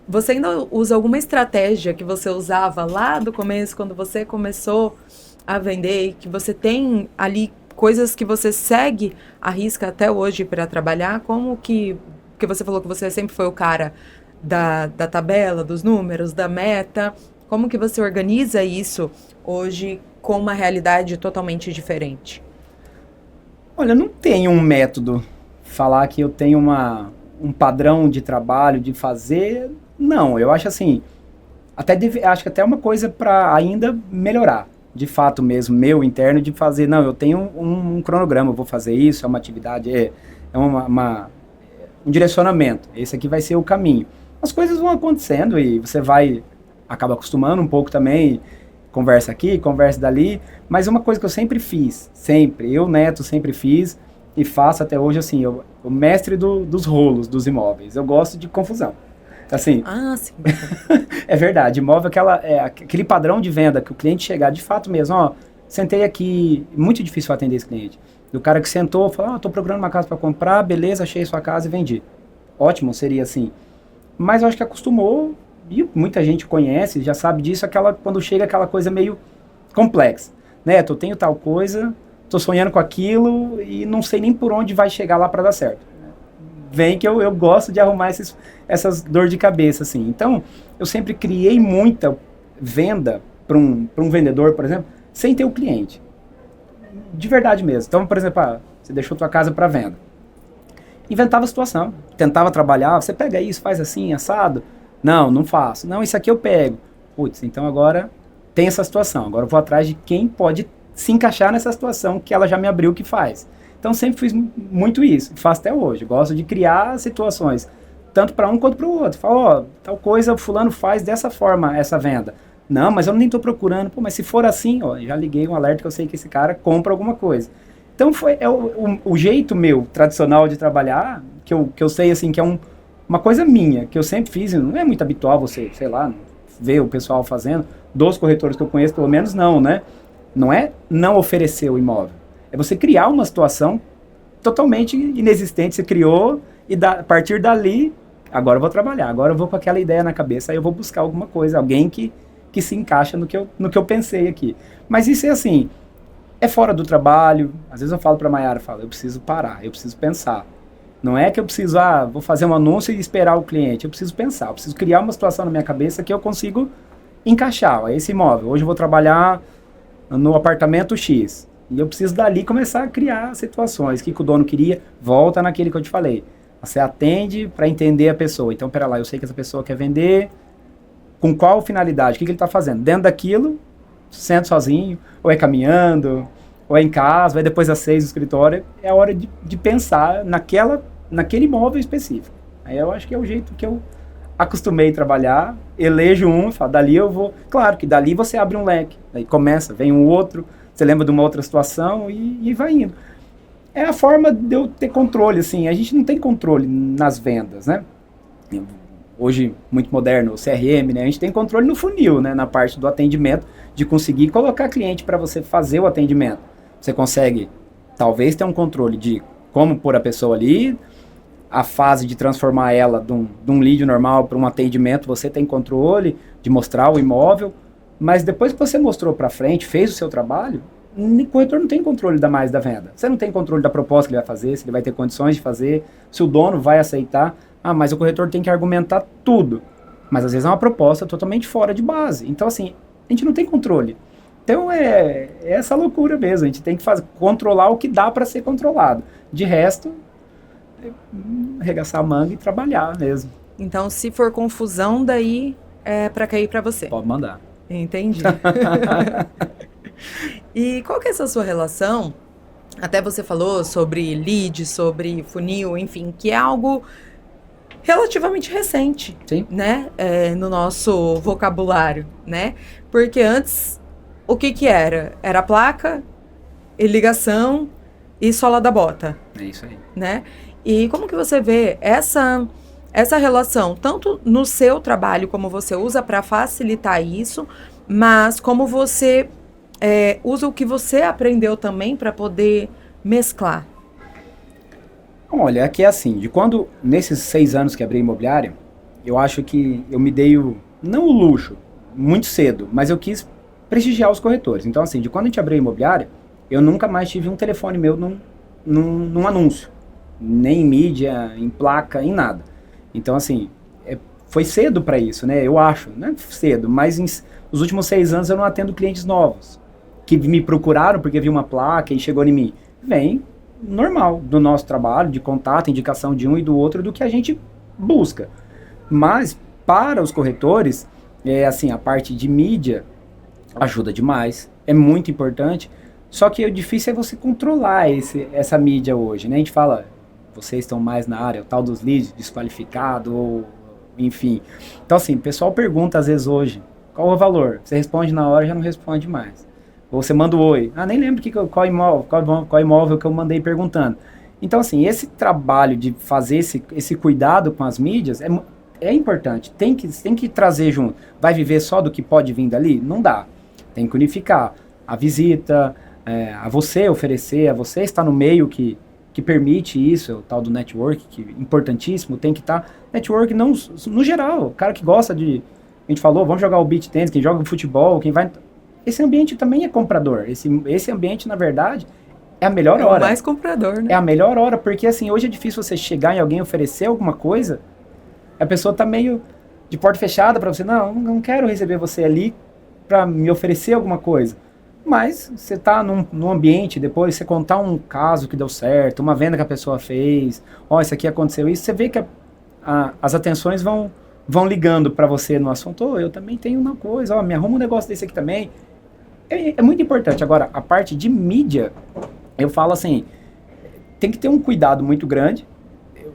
Você ainda usa alguma estratégia que você usava lá do começo, quando você começou a vender, e que você tem ali coisas que você segue à risca até hoje para trabalhar? Como que... Porque você falou que você sempre foi o cara da tabela, dos números, da meta. Como que você organiza isso hoje com uma realidade totalmente diferente? Olha, não tenho um método. Falar que eu tenho um padrão de trabalho, de fazer... Não, eu acho assim, acho que até uma coisa para ainda melhorar, de fato mesmo, meu interno, de fazer, eu tenho um cronograma, eu vou fazer isso, é uma atividade, é um direcionamento, esse aqui vai ser o caminho. As coisas vão acontecendo e você acaba acostumando um pouco também, conversa aqui, conversa dali, mas uma coisa que eu sempre fiz, eu, Neto, sempre fiz e faço até hoje, assim, o mestre dos rolos dos imóveis, eu gosto de confusão. Assim, sim. É verdade, imóvel aquele padrão de venda que o cliente chegar de fato mesmo, sentei aqui, muito difícil atender esse cliente. O cara que sentou, falou, estou procurando uma casa para comprar, beleza, achei sua casa e vendi. Ótimo, seria assim. Mas eu acho que acostumou, e muita gente conhece, já sabe disso, quando chega aquela coisa meio complexa. Neto, eu tenho tal coisa, estou sonhando com aquilo e não sei nem por onde vai chegar lá para dar certo. Vem que eu gosto de arrumar essas dor de cabeça, assim. Então, eu sempre criei muita venda para um vendedor, por exemplo, sem ter o cliente. De verdade mesmo. Então, por exemplo, você deixou tua casa para venda. inventava a situação, tentava trabalhar, você pega isso, faz assim, assado? Não, não faço. Não, isso aqui eu pego. Putz, então agora tem essa situação, agora eu vou atrás de quem pode se encaixar nessa situação que ela já me abriu que faz. Então sempre fiz muito isso, faço até hoje, gosto de criar situações, tanto para um quanto para o outro. Falo, ó, tal coisa o fulano faz dessa forma essa venda. Não, mas eu nem estou procurando. Pô, mas se for assim, ó, já liguei um alerta que eu sei que esse cara compra alguma coisa. Então é o jeito meu, tradicional de trabalhar, que eu sei assim, que é uma coisa minha, que eu sempre fiz, não é muito habitual você, sei lá, ver o pessoal fazendo, dos corretores que eu conheço, pelo menos não, né? Não é não oferecer o imóvel, é você criar uma situação totalmente inexistente, você criou, e a partir dali, agora eu vou trabalhar, agora eu vou com aquela ideia na cabeça, aí eu vou buscar alguma coisa, alguém que se encaixa no que eu pensei aqui. Mas isso é assim, é fora do trabalho. Às vezes eu falo para a Mayara, eu preciso parar, eu preciso pensar. Não é que eu preciso, vou fazer um anúncio e esperar o cliente. Eu preciso pensar, eu preciso criar uma situação na minha cabeça que eu consigo encaixar. Ó, esse imóvel, hoje eu vou trabalhar no apartamento X. E eu preciso dali começar a criar situações. O que o dono queria, volta naquele que eu te falei. Você atende para entender a pessoa. Então, pera lá, eu sei que essa pessoa quer vender. Com qual finalidade? O que ele está fazendo? Dentro daquilo, senta sozinho, ou é caminhando, ou é em casa, vai depois das 6 no escritório. É a hora de pensar naquele imóvel específico. Aí eu acho que é o jeito que eu acostumei a trabalhar, elejo um, falo, dali eu vou... Claro que dali você abre um leque, aí começa, vem um outro, você lembra de uma outra situação e vai indo. É a forma de eu ter controle, assim, a gente não tem controle nas vendas, né? Hoje, muito moderno, o CRM, né? A gente tem controle no funil, né? Na parte do atendimento, de conseguir colocar cliente para você fazer o atendimento. Você consegue, talvez, ter um controle de como pôr a pessoa ali, a fase de transformar ela de um lead normal para um atendimento, você tem controle de mostrar o imóvel, mas depois que você mostrou para frente, fez o seu trabalho, o corretor não tem controle mais da venda. Você não tem controle da proposta que ele vai fazer, se ele vai ter condições de fazer, se o dono vai aceitar. Mas o corretor tem que argumentar tudo. Mas às vezes é uma proposta totalmente fora de base. Então, assim, a gente não tem controle. Então é essa loucura mesmo. A gente tem que controlar o que dá para ser controlado. De resto, arregaçar a manga e trabalhar mesmo. Então, se for confusão, daí é para cair para você. Pode mandar. Entendi. E qual que é essa sua relação? Até você falou sobre lead, sobre funil, enfim, que é algo relativamente recente, sim, né? No nosso vocabulário, né? Porque antes, o que era? Era placa, e ligação e sola da bota. É isso aí. Né? E como que você vê essa relação, tanto no seu trabalho, como você usa para facilitar isso, mas como você usa o que você aprendeu também para poder mesclar? Olha, aqui é assim, nesses 6 anos que abri a imobiliária, eu acho que eu me dei não o luxo, muito cedo, mas eu quis prestigiar os corretores. Então, assim, de quando a gente abriu a imobiliária, eu nunca mais tive um telefone meu num anúncio, nem em mídia, em placa, em nada. Então, assim, foi cedo para isso, né? Eu acho, não é cedo, mas nos últimos 6 anos eu não atendo clientes novos, que me procuraram porque viu uma placa e chegou em mim. Vem normal do nosso trabalho, de contato, indicação de um e do outro, do que a gente busca. Mas, para os corretores, assim, a parte de mídia ajuda demais, é muito importante, só que o difícil é você controlar essa mídia hoje, né? A gente fala, vocês estão mais na área, o tal dos leads, desqualificado, ou enfim. Então, assim, o pessoal pergunta às vezes hoje, qual o valor? Você responde na hora e já não responde mais. Ou você manda o oi. Nem lembro qual imóvel que eu mandei perguntando. Então, assim, esse trabalho de fazer esse cuidado com as mídias é importante. Tem que trazer junto. Vai viver só do que pode vir dali? Não dá. Tem que unificar a visita, a você oferecer, a você estar no meio que permite isso, o tal do network, que é importantíssimo, tem que estar. Network não, no geral, o cara que gosta de... A gente falou, vamos jogar o beach tennis, quem joga futebol, quem vai... Esse ambiente também é comprador. Esse ambiente, na verdade, é a melhor hora. É o mais comprador, né? É a melhor hora, porque assim, hoje é difícil você chegar em alguém e oferecer alguma coisa, a pessoa tá meio de porta fechada para você, não quero receber você ali para me oferecer alguma coisa. Mas você está num ambiente, depois você contar um caso que deu certo, uma venda que a pessoa fez, ó, isso aqui aconteceu isso, você vê que as atenções vão ligando para você no assunto, eu também tenho uma coisa, ó, me arruma um negócio desse aqui também. É muito importante. Agora, a parte de mídia, eu falo assim, tem que ter um cuidado muito grande,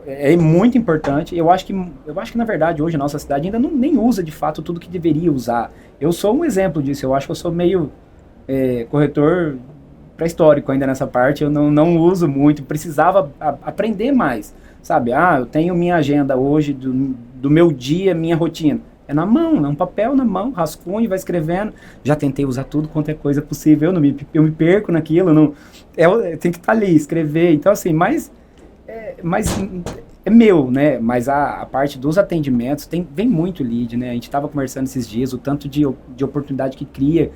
é muito importante. Eu acho que na verdade hoje a nossa cidade ainda nem usa de fato tudo que deveria usar. Eu sou um exemplo disso, eu acho que eu sou meio corretor pré-histórico ainda nessa parte, eu não uso muito, precisava aprender mais, sabe? Eu tenho minha agenda hoje do meu dia, minha rotina. É na mão, é um papel na mão, rascunho, vai escrevendo. Já tentei usar tudo quanto é coisa possível, eu me perco naquilo, eu tenho que estar ali, escrever. Então, assim, mas é meu, né? Mas a parte dos atendimentos vem muito lead, né? A gente estava conversando esses dias, o tanto de oportunidade que cria,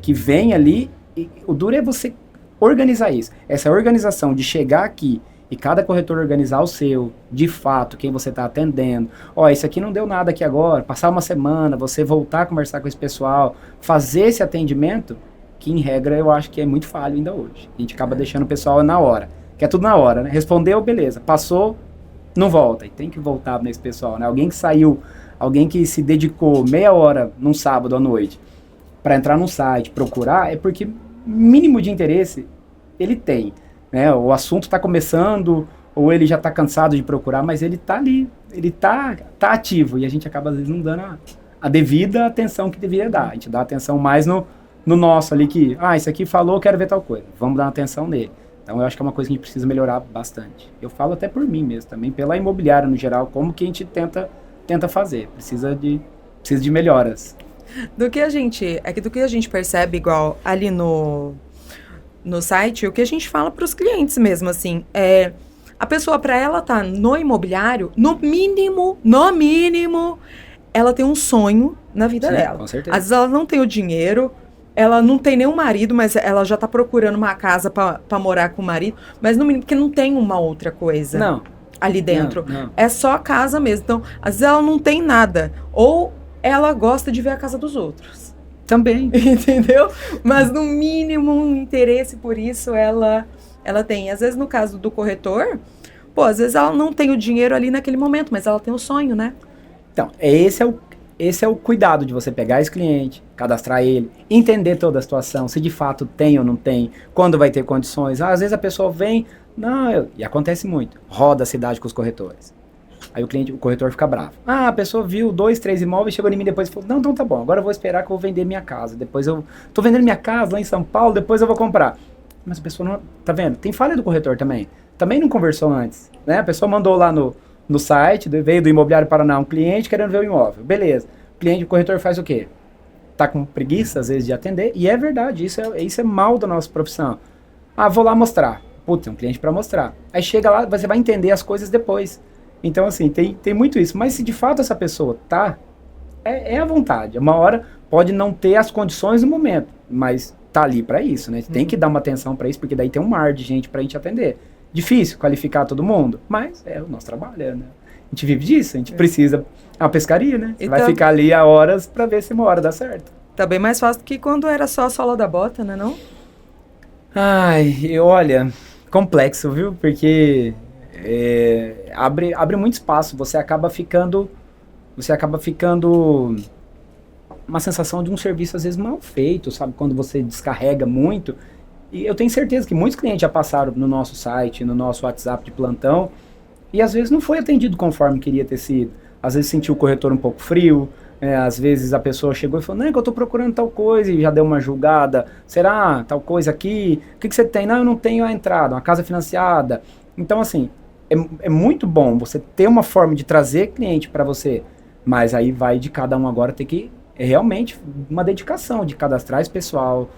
que vem ali. E o duro é você organizar isso. Essa organização de chegar aqui e cada corretor organizar o seu, de fato, quem você está atendendo. Isso aqui não deu nada aqui agora, passar uma semana, você voltar a conversar com esse pessoal, fazer esse atendimento, que em regra eu acho que é muito falho ainda hoje. A gente acaba deixando o pessoal na hora, que é tudo na hora, né? Respondeu, beleza. Passou, não volta. E tem que voltar nesse pessoal, né? Alguém que saiu, alguém que se dedicou meia hora num sábado à noite para entrar no site, procurar, é porque mínimo de interesse ele tem. Né, o assunto está começando, ou ele já está cansado de procurar, mas ele está ali, ele tá ativo, e a gente acaba às vezes não dando a devida atenção que deveria dar. A gente dá atenção mais no nosso ali, que, isso aqui falou, quero ver tal coisa, vamos dar atenção nele. Então eu acho que é uma coisa que a gente precisa melhorar bastante. Eu falo até por mim mesmo, também pela imobiliária no geral, como que a gente tenta fazer, precisa de melhoras. Do que a gente percebe, igual ali no site, o que a gente fala para os clientes mesmo, assim, a pessoa, para ela estar no imobiliário, no mínimo, ela tem um sonho na vida dela. Com certeza. Às vezes ela não tem o dinheiro, ela não tem nenhum marido, mas ela já está procurando uma casa para morar com o marido, mas no mínimo, porque não tem uma outra coisa ali dentro. Não. É só a casa mesmo. Então, às vezes ela não tem nada, ou ela gosta de ver a casa dos outros. Também. Entendeu? Mas no mínimo um interesse por isso ela tem. Às vezes no caso do corretor, às vezes ela não tem o dinheiro ali naquele momento, mas ela tem o sonho, né? Então, esse é o cuidado de você pegar esse cliente, cadastrar ele, entender toda a situação, se de fato tem ou não tem, quando vai ter condições. Às vezes a pessoa vem, e acontece muito, roda a cidade com os corretores. Aí o corretor fica bravo. A pessoa viu 2, 3 imóveis, chegou em mim depois e falou, não, então tá bom, agora eu vou esperar que eu vou vender minha casa. Depois eu tô vendendo minha casa lá em São Paulo, depois eu vou comprar. Mas a pessoa não, tá vendo? Tem falha do corretor também. Também não conversou antes, né? A pessoa mandou lá no site, veio do Imobiliário Paraná um cliente querendo ver o imóvel. Beleza. O corretor faz o quê? Tá com preguiça, às vezes, de atender. E é verdade, isso é mal da nossa profissão. Vou lá mostrar. Putz, tem um cliente para mostrar. Aí chega lá, você vai entender as coisas depois. Então, assim, tem muito isso. Mas se de fato essa pessoa é à vontade. Uma hora pode não ter as condições no momento, mas tá ali para isso, né? Tem que dar uma atenção para isso, porque daí tem um mar de gente pra gente atender. Difícil qualificar todo mundo, mas é o nosso trabalho, né? A gente vive disso, a gente precisa... É uma pescaria, né? Você vai ficar ali há horas para ver se uma hora dá certo. Tá bem mais fácil do que quando era só a sola da bota, né, não? Olha, complexo, viu? Porque... abre muito espaço, você acaba ficando uma sensação de um serviço às vezes mal feito, sabe, quando você descarrega muito. E eu tenho certeza que muitos clientes já passaram no nosso site, no nosso WhatsApp de plantão, e às vezes não foi atendido conforme queria ter sido. Às vezes sentiu o corretor um pouco frio, às vezes a pessoa chegou e falou, não, é que eu tô procurando tal coisa, e já deu uma julgada, será tal coisa aqui? O que você tem? Não, eu não tenho a entrada, uma casa financiada. Então, assim, é muito bom você ter uma forma de trazer cliente para você, mas aí vai de cada um agora ter que, realmente, uma dedicação de cadastrar esse pessoal,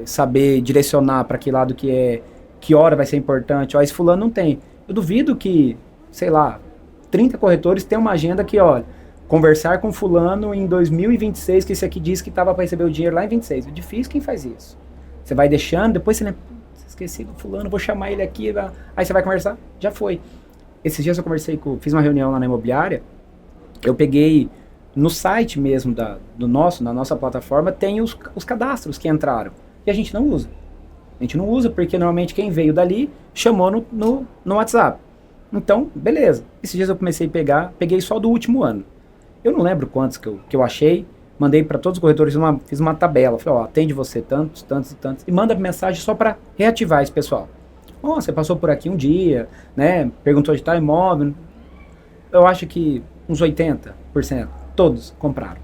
saber direcionar para que lado que hora vai ser importante. Esse fulano não tem. Eu duvido que, sei lá, 30 corretores tenham uma agenda que, olha, conversar com fulano em 2026, que esse aqui disse que estava para receber o dinheiro lá em 26. É difícil quem faz isso. Você vai deixando, depois você lembra, esqueci do fulano, vou chamar ele aqui, aí você vai conversar, já foi. Esses dias eu fiz uma reunião lá na imobiliária, eu peguei no site mesmo na nossa plataforma, tem os cadastros que entraram. e a gente não usa. A gente não usa porque normalmente quem veio dali chamou no WhatsApp. Então, beleza. Esses dias eu comecei a peguei só do último ano. Eu não lembro quantos que eu achei, mandei para todos os corretores, fiz uma tabela. Falei, ó, atende você tantos, tantos e tantos. E manda mensagem só para reativar esse pessoal. Ó, você passou por aqui um dia, né? Perguntou de tal imóvel. Eu acho que uns 80%, todos compraram.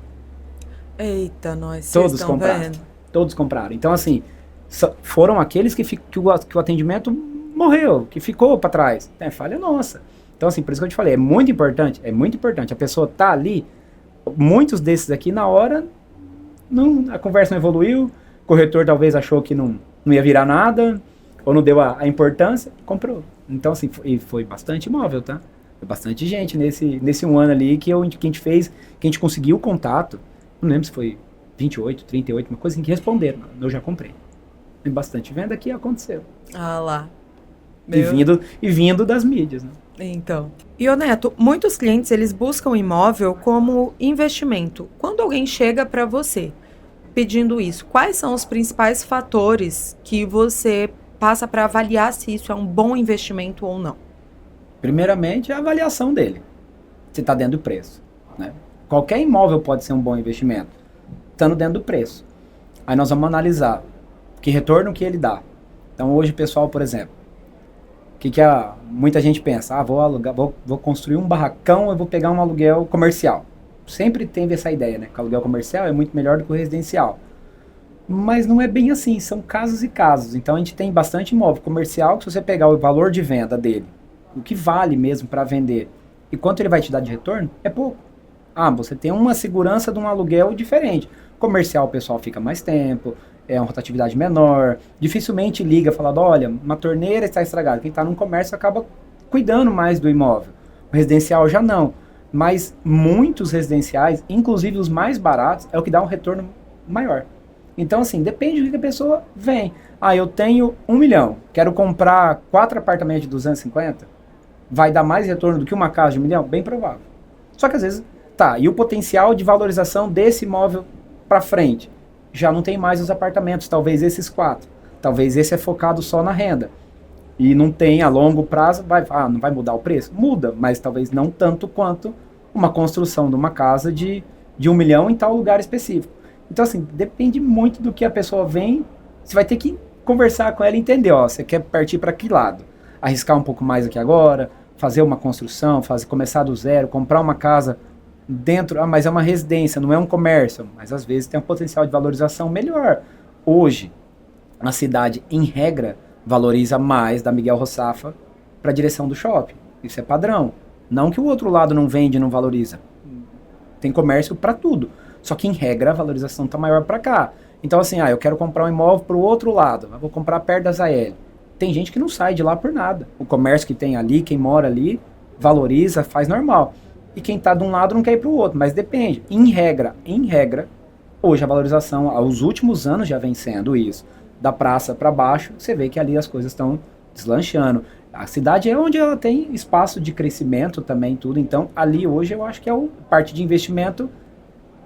Eita, nós, Todos vocês estão compraram. vendo? Todos compraram. Então, assim, foram aqueles que o atendimento morreu, que ficou para trás. É falha nossa. Então, assim, por isso que eu te falei, é muito importante. A pessoa tá ali, muitos desses aqui, na hora, a conversa não evoluiu, o corretor talvez achou que não ia virar nada, ou não deu a importância, comprou. Então, assim, foi bastante imóvel, tá? Foi bastante gente nesse um ano ali que a gente conseguiu o contato. Não lembro se foi 28, 38, uma coisa assim que responderam. Eu já comprei. Tem bastante venda que aconteceu. Ah lá. E vindo das mídias, né? Então. E, ô Neto, muitos clientes, eles buscam imóvel como investimento. Quando alguém chega para você pedindo isso, quais são os principais fatores que você passa para avaliar se isso é um bom investimento ou não? Primeiramente, a avaliação dele. Se está dentro do preço, né? Qualquer imóvel pode ser um bom investimento, estando dentro do preço. Aí nós vamos analisar que retorno que ele dá. Então hoje, pessoal, por exemplo, muita gente pensa, vou alugar, vou construir um barracão, eu vou pegar um aluguel comercial. Sempre teve essa ideia, né? Que o aluguel comercial é muito melhor do que o residencial. Mas não é bem assim, são casos e casos. Então a gente tem bastante imóvel comercial que se você pegar o valor de venda dele, o que vale mesmo para vender, e quanto ele vai te dar de retorno, é pouco. Você tem uma segurança de um aluguel diferente. Comercial, o pessoal fica mais tempo, é uma rotatividade menor, dificilmente liga falando, olha, uma torneira está estragada. Quem está num comércio acaba cuidando mais do imóvel. O residencial já não. Mas muitos residenciais, inclusive os mais baratos, é o que dá um retorno maior. Então, assim, depende do que a pessoa vem. Eu tenho 1 milhão, quero comprar 4 apartamentos de 250, vai dar mais retorno do que uma casa de 1 milhão? Bem provável. Só que às vezes, e o potencial de valorização desse imóvel para frente? Já não tem mais os apartamentos, talvez esses 4. Talvez esse é focado só na renda. E não tem a longo prazo, não vai mudar o preço? Muda, mas talvez não tanto quanto uma construção de uma casa de 1 milhão em tal lugar específico. Então, assim, depende muito do que a pessoa vem. Você vai ter que conversar com ela e entender, você quer partir para que lado? Arriscar um pouco mais aqui agora, fazer uma construção, começar do zero, comprar uma casa dentro, mas é uma residência, não é um comércio, mas às vezes tem um potencial de valorização melhor. Hoje, a cidade, em regra, valoriza mais da Miguel Roçaffa para a direção do shopping. Isso é padrão. Não que o outro lado não vende, não valoriza. Tem comércio para tudo. Só que, em regra, a valorização está maior para cá. Então, assim, eu quero comprar um imóvel para o outro lado. Eu vou comprar perto da ZL. Tem gente que não sai de lá por nada. O comércio que tem ali, quem mora ali, valoriza, faz normal. E quem está de um lado não quer ir para o outro. Mas depende. Em regra, hoje a valorização, aos últimos anos já vem sendo isso. Da praça para baixo, você vê que ali as coisas estão deslanchando. A cidade é onde ela tem espaço de crescimento também, tudo. Então, ali hoje eu acho que parte de investimento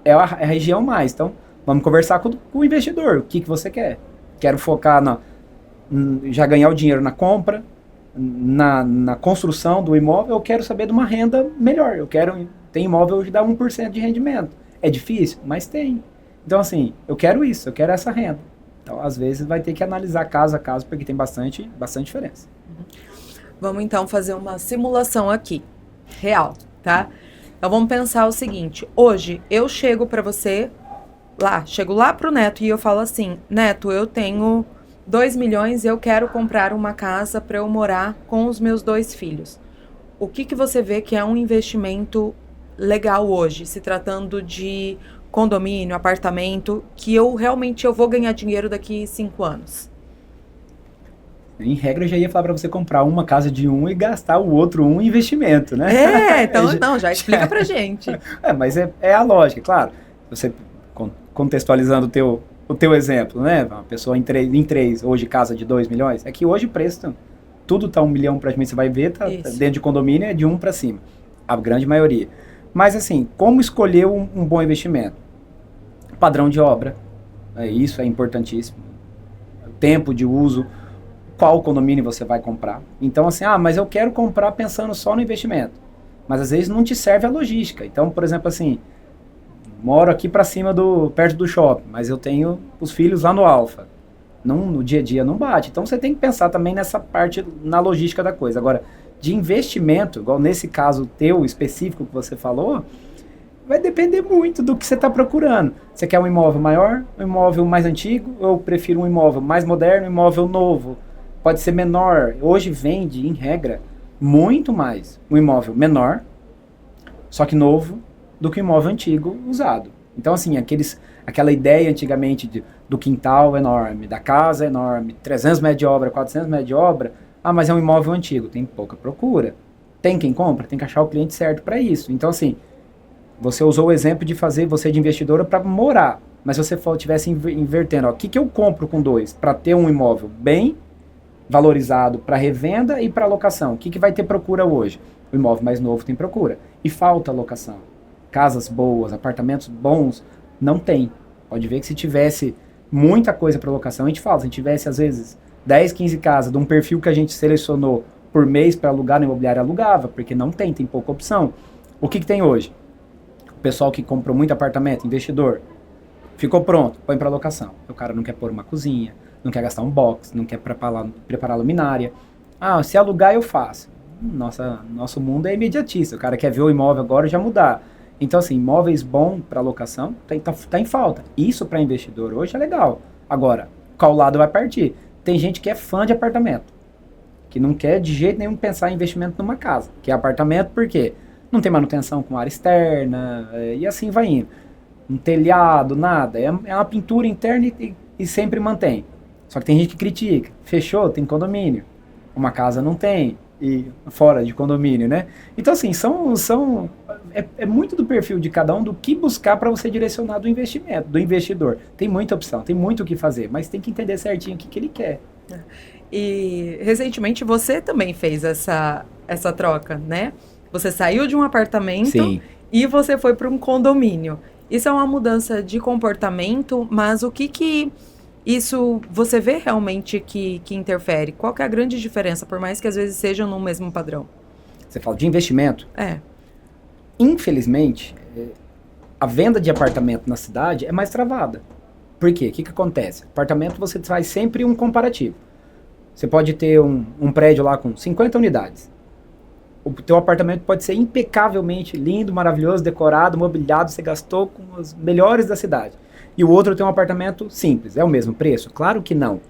é a região mais. Então, vamos conversar com o investidor. O que você quer? Quero focar já ganhar o dinheiro na compra, na construção do imóvel. Eu quero saber de uma renda melhor. Tem imóvel que dá 1% de rendimento. É difícil, mas tem. Então, assim, eu quero isso, eu quero essa renda. Então, às vezes, vai ter que analisar caso a caso, porque tem bastante diferença. Vamos, então, fazer uma simulação aqui, real, tá? Então, vamos pensar o seguinte. Hoje, eu chego para você, chego lá pro Neto e eu falo assim, Neto, eu tenho 2 milhões e eu quero comprar uma casa para eu morar com os meus 2 filhos. O que você vê que é um investimento legal hoje, se tratando de condomínio, apartamento, que eu vou ganhar dinheiro daqui 5 anos? Em regra, eu já ia falar para você comprar uma casa de e gastar o outro em investimento, né? Então, já explica pra gente. Mas é a lógica, claro. Você contextualizando o teu exemplo, né? Uma pessoa em 3, hoje casa de 2 milhões, é que hoje o preço, tudo tá 1 milhão praticamente, você vai ver, dentro de condomínio é de 1 para cima, a grande maioria. Mas assim, como escolher um bom investimento? Padrão de obra, isso é importantíssimo. tempo de uso, qual condomínio você vai comprar. Então, assim, mas eu quero comprar pensando só no investimento. Mas às vezes não te serve a logística. Então, por exemplo, assim, moro aqui para cima perto do shopping, mas eu tenho os filhos lá no Alfa. No dia a dia não bate. Então você tem que pensar também nessa parte, na logística da coisa. Agora, de investimento, igual nesse caso teu específico que você falou, vai depender muito do que você está procurando. Você quer um imóvel maior, um imóvel mais antigo, ou eu prefiro um imóvel mais moderno, um imóvel novo. Pode ser menor. Hoje vende, em regra, muito mais um imóvel menor, só que novo, do que um imóvel antigo usado. Então, assim, aquela ideia antigamente do quintal enorme, da casa enorme, 300 metros de obra, 400 metros de obra, mas é um imóvel antigo, tem pouca procura. Tem quem compra? Tem que achar o cliente certo para isso. Então, assim, você usou o exemplo de fazer você de investidora para morar, mas se você estivesse invertendo, o que eu compro com 2 para ter um imóvel bem valorizado para revenda e para locação? O que vai ter procura hoje? O imóvel mais novo tem procura. E falta locação. Casas boas, apartamentos bons, não tem. Pode ver que se tivesse muita coisa para locação, a gente fala, se tivesse às vezes 10, 15 casas de um perfil que a gente selecionou por mês para alugar na imobiliária, alugava, porque não tem pouca opção. O que tem hoje? O pessoal que comprou muito apartamento, investidor, ficou pronto, põe para locação. O cara não quer pôr uma cozinha, não quer gastar um box, não quer preparar luminária. Se alugar eu faço. Nosso mundo é imediatista, o cara quer ver o imóvel agora e já mudar. Então, assim, imóveis bons para locação tá em falta. Isso para investidor hoje é legal. Agora, qual lado vai partir? Tem gente que é fã de apartamento, que não quer de jeito nenhum pensar em investimento numa casa, que é apartamento porque não tem manutenção com área externa, e assim vai indo. Um telhado, nada. É uma pintura interna e sempre mantém. Só que tem gente que critica. Fechou, tem condomínio. Uma casa não tem. E fora de condomínio, né? Então, assim, é muito do perfil de cada um, do que buscar para você direcionar do investimento, do investidor. Tem muita opção, tem muito o que fazer, mas tem que entender certinho o que ele quer. E, recentemente, você também fez essa troca, né? Você saiu de um apartamento. Sim. E você foi para um condomínio. Isso é uma mudança de comportamento, mas o que isso você vê realmente que interfere? Qual que é a grande diferença, por mais que às vezes sejam no mesmo padrão? Você fala de investimento? Infelizmente, a venda de apartamento na cidade é mais travada. Por quê? O que acontece? Apartamento você faz sempre um comparativo. Você pode ter um prédio lá com 50 unidades. O teu apartamento pode ser impecavelmente lindo, maravilhoso, decorado, mobiliado, você gastou com os melhores da cidade. E o outro tem um apartamento simples. É o mesmo preço? Claro que não.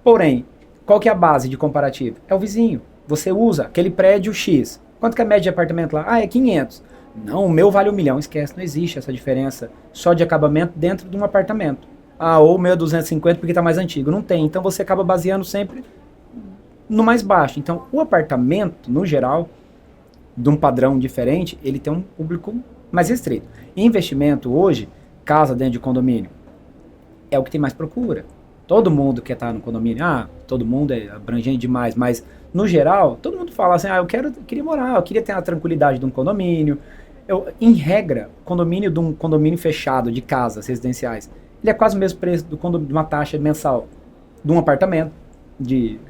Porém, qual que é a base de comparativo? É o vizinho. Você usa aquele prédio X. Quanto que é a média de apartamento lá? É 500. Não, o meu vale 1 milhão. Esquece, não existe essa diferença só de acabamento dentro de um apartamento. Ou o meu é 250 porque está mais antigo. Não tem. Então você acaba baseando sempre no mais baixo. Então, o apartamento, no geral, de um padrão diferente, ele tem um público mais restrito. Investimento hoje, casa dentro de condomínio, é o que tem mais procura. Todo mundo quer estar no condomínio. Todo mundo é abrangente demais, mas no geral, todo mundo fala assim, eu queria morar, eu queria ter a tranquilidade de um condomínio. Em regra, condomínio de um condomínio fechado de casas residenciais, ele é quase o mesmo preço de uma taxa mensal de um apartamento,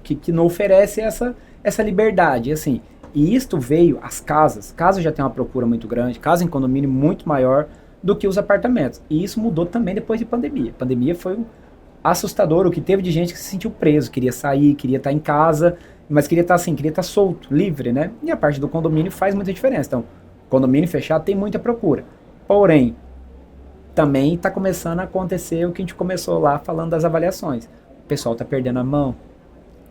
que não oferece essa liberdade, assim. E isto veio, as casas já tem uma procura muito grande, casa em condomínio muito maior do que os apartamentos. E isso mudou também depois de pandemia. A pandemia foi assustador, o que teve de gente que se sentiu preso, queria sair, queria estar em casa, mas queria estar solto, livre, né? E a parte do condomínio faz muita diferença. Então, condomínio fechado tem muita procura. Porém, também está começando a acontecer o que a gente começou lá falando das avaliações. O pessoal está perdendo a mão.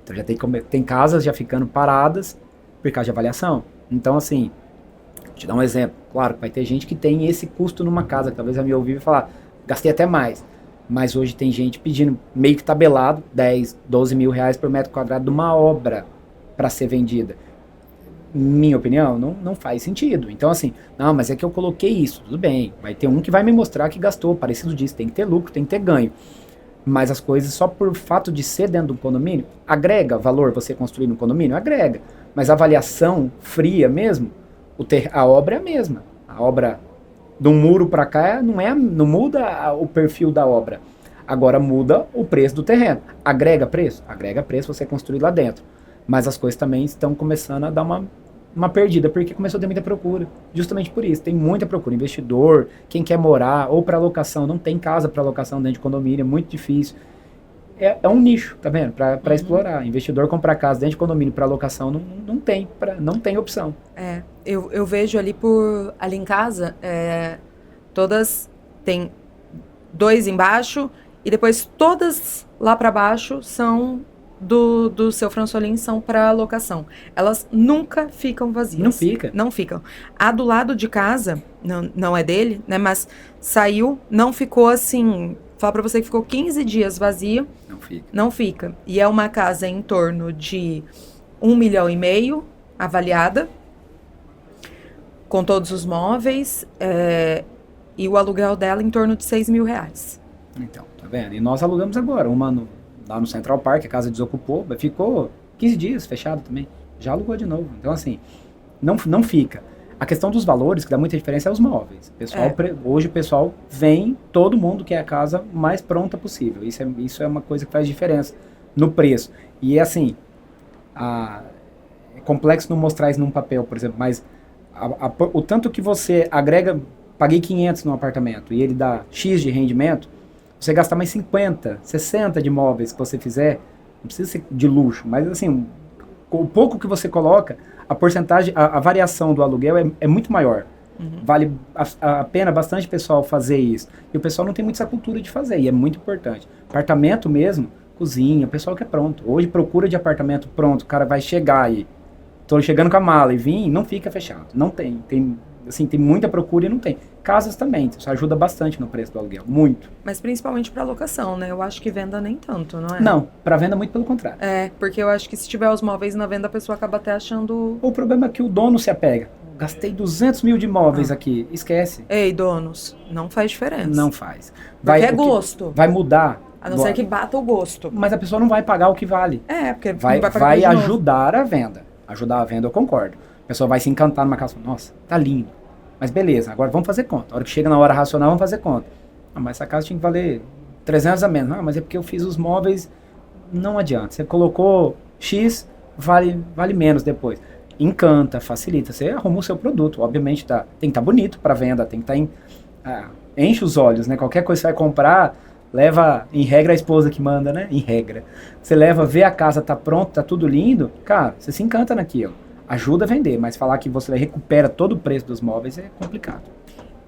Então já tem casas já ficando paradas por causa de avaliação. Então, assim, vou te dar um exemplo. Claro que vai ter gente que tem esse custo numa casa, que talvez a me ouvir e falar, gastei até mais. Mas hoje tem gente pedindo meio que tabelado, 10, 12 mil reais por metro quadrado de uma obra para ser vendida. Minha opinião, não faz sentido. Então, assim, não, mas é que eu coloquei isso, tudo bem. Vai ter um que vai me mostrar que gastou, parecido disso, tem que ter lucro, tem que ter ganho. Mas as coisas, só por fato de ser dentro de um condomínio, agrega valor você construir no condomínio? Agrega. Mas a avaliação fria mesmo, a obra é a mesma. A obra de um muro para cá não muda o perfil da obra. Agora muda o preço do terreno. Agrega preço? Agrega preço você construir lá dentro. Mas as coisas também estão começando a dar uma perdida, porque começou a ter muita procura. Justamente por isso, tem muita procura. Investidor, quem quer morar, ou para locação, não tem casa para locação dentro de condomínio, é muito difícil. É um nicho, tá vendo? Para explorar. Investidor comprar casa dentro de condomínio para locação não tem opção. Eu vejo ali em casa, todas tem 2 embaixo e depois todas lá para baixo são do seu Fransolim, são para locação. Elas nunca ficam vazias. Não ficam. A do lado de casa, não é dele, né? Mas saiu, não ficou assim. Falar para você que ficou 15 dias vazio. Não fica. E é uma casa em torno de 1,5 milhão avaliada, com todos os móveis, e o aluguel dela em torno de R$6.000. Então, tá vendo? E nós alugamos agora, lá no Central Park, a casa desocupou, ficou 15 dias fechado também, já alugou de novo. Então, assim, não fica. A questão dos valores, que dá muita diferença, é os móveis. Hoje o pessoal vem, todo mundo quer a casa mais pronta possível. Isso é uma coisa que faz diferença no preço. E é assim, é complexo não mostrar isso num papel, por exemplo, mas o tanto que você agrega, paguei 500 num apartamento e ele dá X de rendimento, você gasta mais 50, 60 de móveis que você fizer, não precisa ser de luxo, mas assim, o pouco que você coloca, a porcentagem, a variação do aluguel é muito maior. Vale a pena bastante o pessoal fazer isso. E o pessoal não tem muita essa cultura de fazer, e é muito importante. Apartamento mesmo, cozinha, o pessoal quer pronto. Hoje procura de apartamento pronto, o cara vai chegar aí, tô chegando com a mala e vim, não fica fechado. Não tem muita procura e não tem. Casas também, isso ajuda bastante no preço do aluguel, muito. Mas principalmente para locação, né? Eu acho que venda nem tanto, não é? Não, para venda muito pelo contrário. Porque eu acho que se tiver os móveis na venda, a pessoa acaba até achando... O problema é que o dono se apega. Gastei 200 mil de móveis aqui, esquece. Ei, donos, não faz diferença. Não faz. Porque é gosto. Vai mudar. A não ser que bata o gosto. Mas a pessoa não vai pagar o que vale. Porque vai não vai ajudar a venda. Ajudar a venda, eu concordo. A pessoa vai se encantar numa casa. Nossa, tá lindo. Mas beleza, agora vamos fazer conta. A hora que chega na hora racional, vamos fazer conta. Mas essa casa tinha que valer 300 a menos. Mas é porque eu fiz os móveis. Não adianta. Você colocou X, vale menos depois. Encanta, facilita. Você arruma o seu produto. Obviamente tem que estar bonito para venda, tem que estar... enche os olhos, né? Qualquer coisa que você vai comprar, leva, em regra, a esposa que manda, né? Em regra. Você leva, vê a casa, tá pronto, tá tudo lindo. Cara, você se encanta naquilo. Ajuda a vender, mas falar que você recupera todo o preço dos móveis é complicado.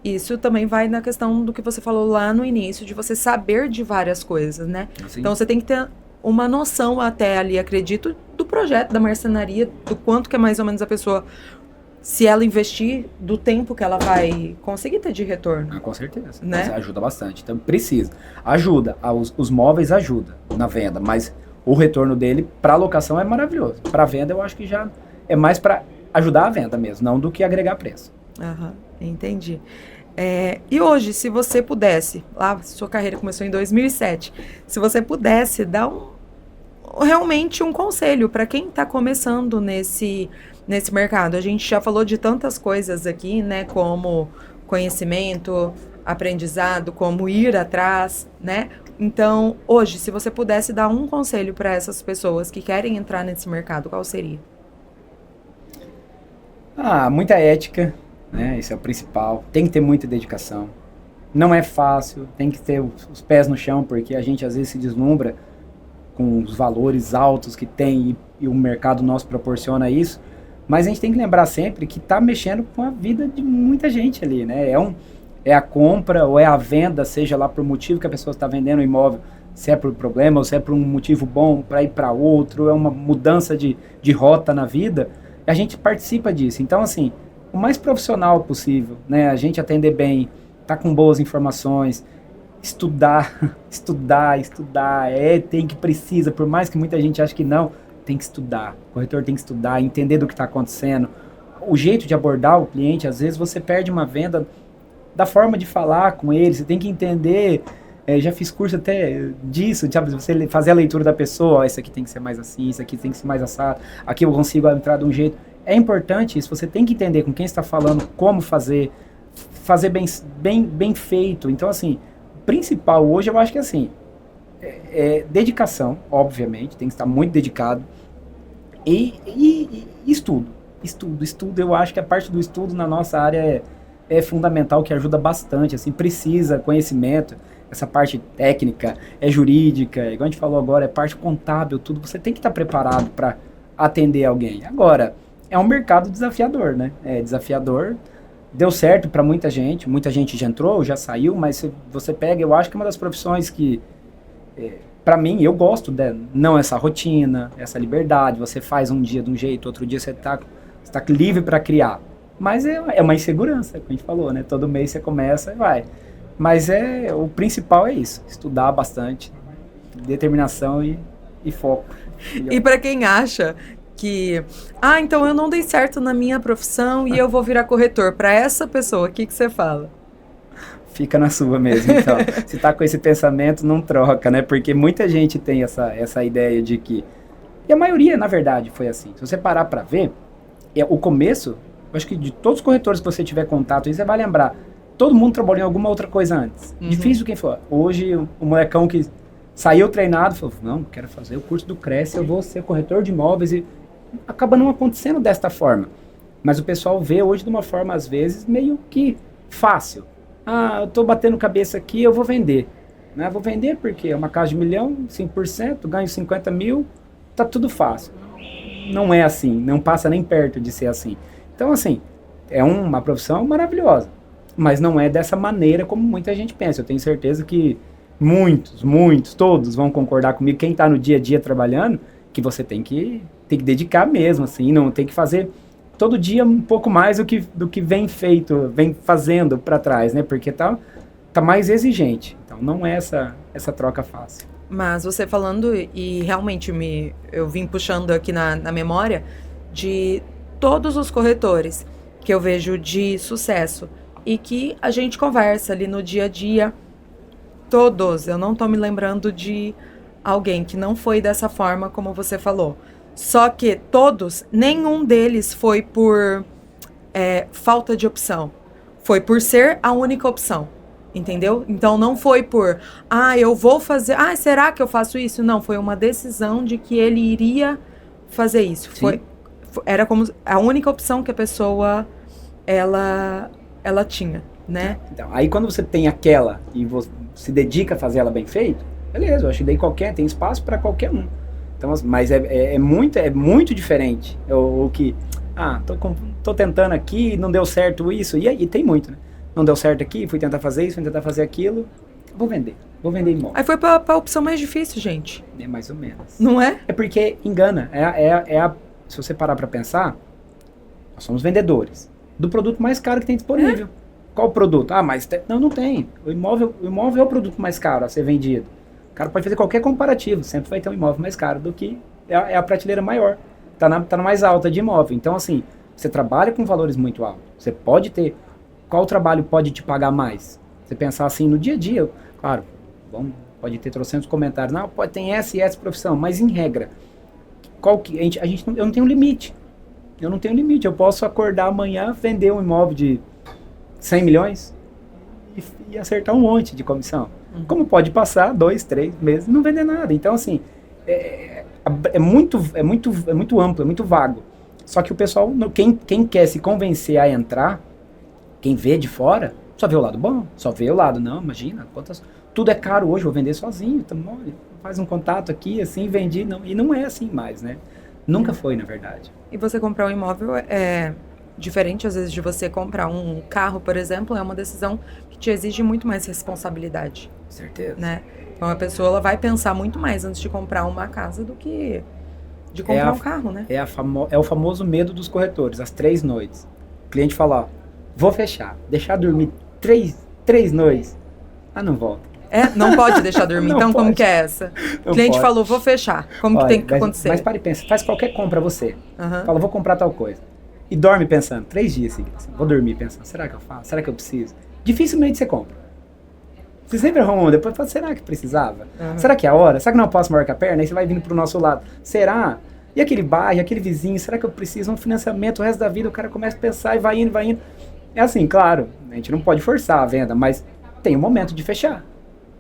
Isso também vai na questão do que você falou lá no início, de você saber de várias coisas, né? Assim. Então você tem que ter uma noção até ali, acredito, do projeto, da marcenaria, do quanto que é mais ou menos a pessoa, se ela investir, do tempo que ela vai conseguir ter de retorno. Com certeza, né? Mas ajuda bastante, então precisa. Ajuda, os móveis ajudam na venda, mas o retorno dele para locação é maravilhoso. Para venda eu acho que já é mais para ajudar a venda mesmo, não do que agregar preço. Entendi. E hoje, se você pudesse, lá sua carreira começou em 2007, se você pudesse dar realmente um conselho para quem está começando nesse mercado. A gente já falou de tantas coisas aqui, né, como conhecimento, aprendizado, como ir atrás, né? Então, hoje, se você pudesse dar um conselho para essas pessoas que querem entrar nesse mercado, qual seria? Muita ética, né? Esse é o principal. Tem que ter muita dedicação. Não é fácil, tem que ter os pés no chão, porque a gente às vezes se deslumbra com os valores altos que tem e o mercado nosso proporciona isso. Mas a gente tem que lembrar sempre que está mexendo com a vida de muita gente ali, né? É a compra ou é a venda, seja lá por motivo que a pessoa está vendendo o imóvel, se é por problema ou se é por um motivo bom para ir para outro, é uma mudança de rota na vida. A gente participa disso. Então, assim, o mais profissional possível, né? A gente atender bem, tá com boas informações, estudar, precisa, por mais que muita gente ache que não, tem que estudar. O corretor tem que estudar, entender do que está acontecendo. O jeito de abordar o cliente, às vezes você perde uma venda da forma de falar com ele, você tem que entender... já fiz curso até disso, sabe? Você fazer a leitura da pessoa, isso aqui tem que ser mais assim, isso aqui tem que ser mais assado, aqui eu consigo entrar de um jeito. É importante isso, você tem que entender com quem está falando, como fazer bem feito. Então, assim, o principal hoje eu acho que assim, dedicação, obviamente, tem que estar muito dedicado. E estudo. Estudo. Eu acho que a parte do estudo na nossa área é fundamental, que ajuda bastante, assim, precisa conhecimento, essa parte técnica, jurídica, igual a gente falou agora, é parte contábil, tudo, você tem que estar preparado para atender alguém. Agora, é um mercado desafiador, né? É desafiador, deu certo para muita gente já entrou, já saiu, mas se você pega, eu acho que é uma das profissões que, para mim, eu gosto não essa rotina, essa liberdade, você faz um dia de um jeito, outro dia você tá livre para criar. Mas é uma insegurança, como a gente falou, né? Todo mês você começa e vai. Mas o principal é isso, estudar bastante, determinação e foco. E para quem acha que, então eu não dei certo na minha profissão e eu vou virar corretor, para essa pessoa, o que você fala? Fica na sua mesmo, então. Se tá com esse pensamento, não troca, né? Porque muita gente tem essa ideia de que... E a maioria, na verdade, foi assim. Se você parar para ver, o começo, eu acho que de todos os corretores que você tiver contato, aí você vai lembrar, todo mundo trabalhou em alguma outra coisa antes. Difícil quem for. Hoje, o molecão que saiu treinado, falou, não, quero fazer o curso do Cresce, eu vou ser corretor de imóveis, e acaba não acontecendo desta forma. Mas o pessoal vê hoje de uma forma, às vezes, meio que fácil. Eu tô batendo cabeça aqui, eu vou vender. Né? Vou vender porque é uma casa de 1 milhão, 5%, ganho 50 mil, tá tudo fácil. Não é assim, não passa nem perto de ser assim. Então, assim, é uma profissão maravilhosa, mas não é dessa maneira como muita gente pensa. Eu tenho certeza que todos vão concordar comigo, quem está no dia a dia trabalhando, que você tem que dedicar mesmo, assim, não tem que fazer todo dia um pouco mais do que vem fazendo para trás, né? Porque tá mais exigente. Então, não é essa troca fácil. Mas você falando, e realmente eu vim puxando aqui na memória, de todos os corretores que eu vejo de sucesso e que a gente conversa ali no dia a dia, todos, eu não tô me lembrando de alguém que não foi dessa forma como você falou. Só que todos, nenhum deles foi por falta de opção. Foi por ser a única opção. Entendeu? Então não foi por, eu vou fazer, será que eu faço isso? Não, foi uma decisão de que ele iria fazer isso. Era como a única opção que a pessoa, ela tinha, né? Então, aí quando você tem aquela e você se dedica a fazer ela bem feito, beleza, eu acho que daí tem espaço para qualquer um. Então, mas é muito diferente. O que, tô tentando aqui, não deu certo isso, e tem muito, né? Não deu certo aqui, fui tentar fazer isso, fui tentar fazer aquilo, vou vender imóvel. Aí foi pra opção mais difícil, gente. É mais ou menos. Não é? É porque engana, se você parar pra pensar, nós somos vendedores do produto mais caro que tem disponível. Qual o produto? Mas não tem. O imóvel é o produto mais caro a ser vendido. O cara pode fazer qualquer comparativo, sempre vai ter um imóvel mais caro do que a prateleira maior. Tá na mais alta de imóvel. Então, assim, você trabalha com valores muito altos. Você pode ter... Qual trabalho pode te pagar mais? Você pensar assim no dia a dia, claro, pode ter trocentos comentários, não, tem essa e essa profissão, mas em regra, eu não tenho limite. Eu não tenho limite, eu posso acordar amanhã, vender um imóvel de 100 milhões e acertar um monte de comissão. Como pode passar 2, 3 meses e não vender nada? Então, assim, é muito amplo, é muito vago. Só que o pessoal, quem quer se convencer a entrar, quem vê de fora, só vê o lado bom, só vê o lado, não, imagina, tudo é caro hoje, vou vender sozinho, faz um contato aqui, assim, vendi, não, e não é assim mais, né? Nunca foi, na verdade. E você comprar um imóvel é diferente, às vezes, de você comprar um carro, por exemplo, é uma decisão que te exige muito mais responsabilidade. Certeza. Né? Então, a pessoa ela vai pensar muito mais antes de comprar uma casa do que de comprar um carro, né? É o famoso medo dos corretores, as 3 noites. O cliente fala, vou fechar, deixar dormir 3 noites. Não volta. Não pode deixar dormir. Então, como que é essa? O cliente falou, vou fechar. Como que tem que acontecer? Mas para e pensa, faz qualquer compra você. Fala, vou comprar tal coisa. E dorme pensando, 3 dias seguidos. Assim, vou dormir pensando, será que eu faço? Será que eu preciso? Dificilmente você compra. Você sempre arruma depois fala, será que precisava? Será que é a hora? Será que não posso marcar a perna? Aí você vai vindo pro nosso lado. Será? E aquele bairro, aquele vizinho, será que eu preciso? Um financiamento o resto da vida, o cara começa a pensar e vai indo. É assim, claro, a gente não pode forçar a venda, mas tem um momento de fechar.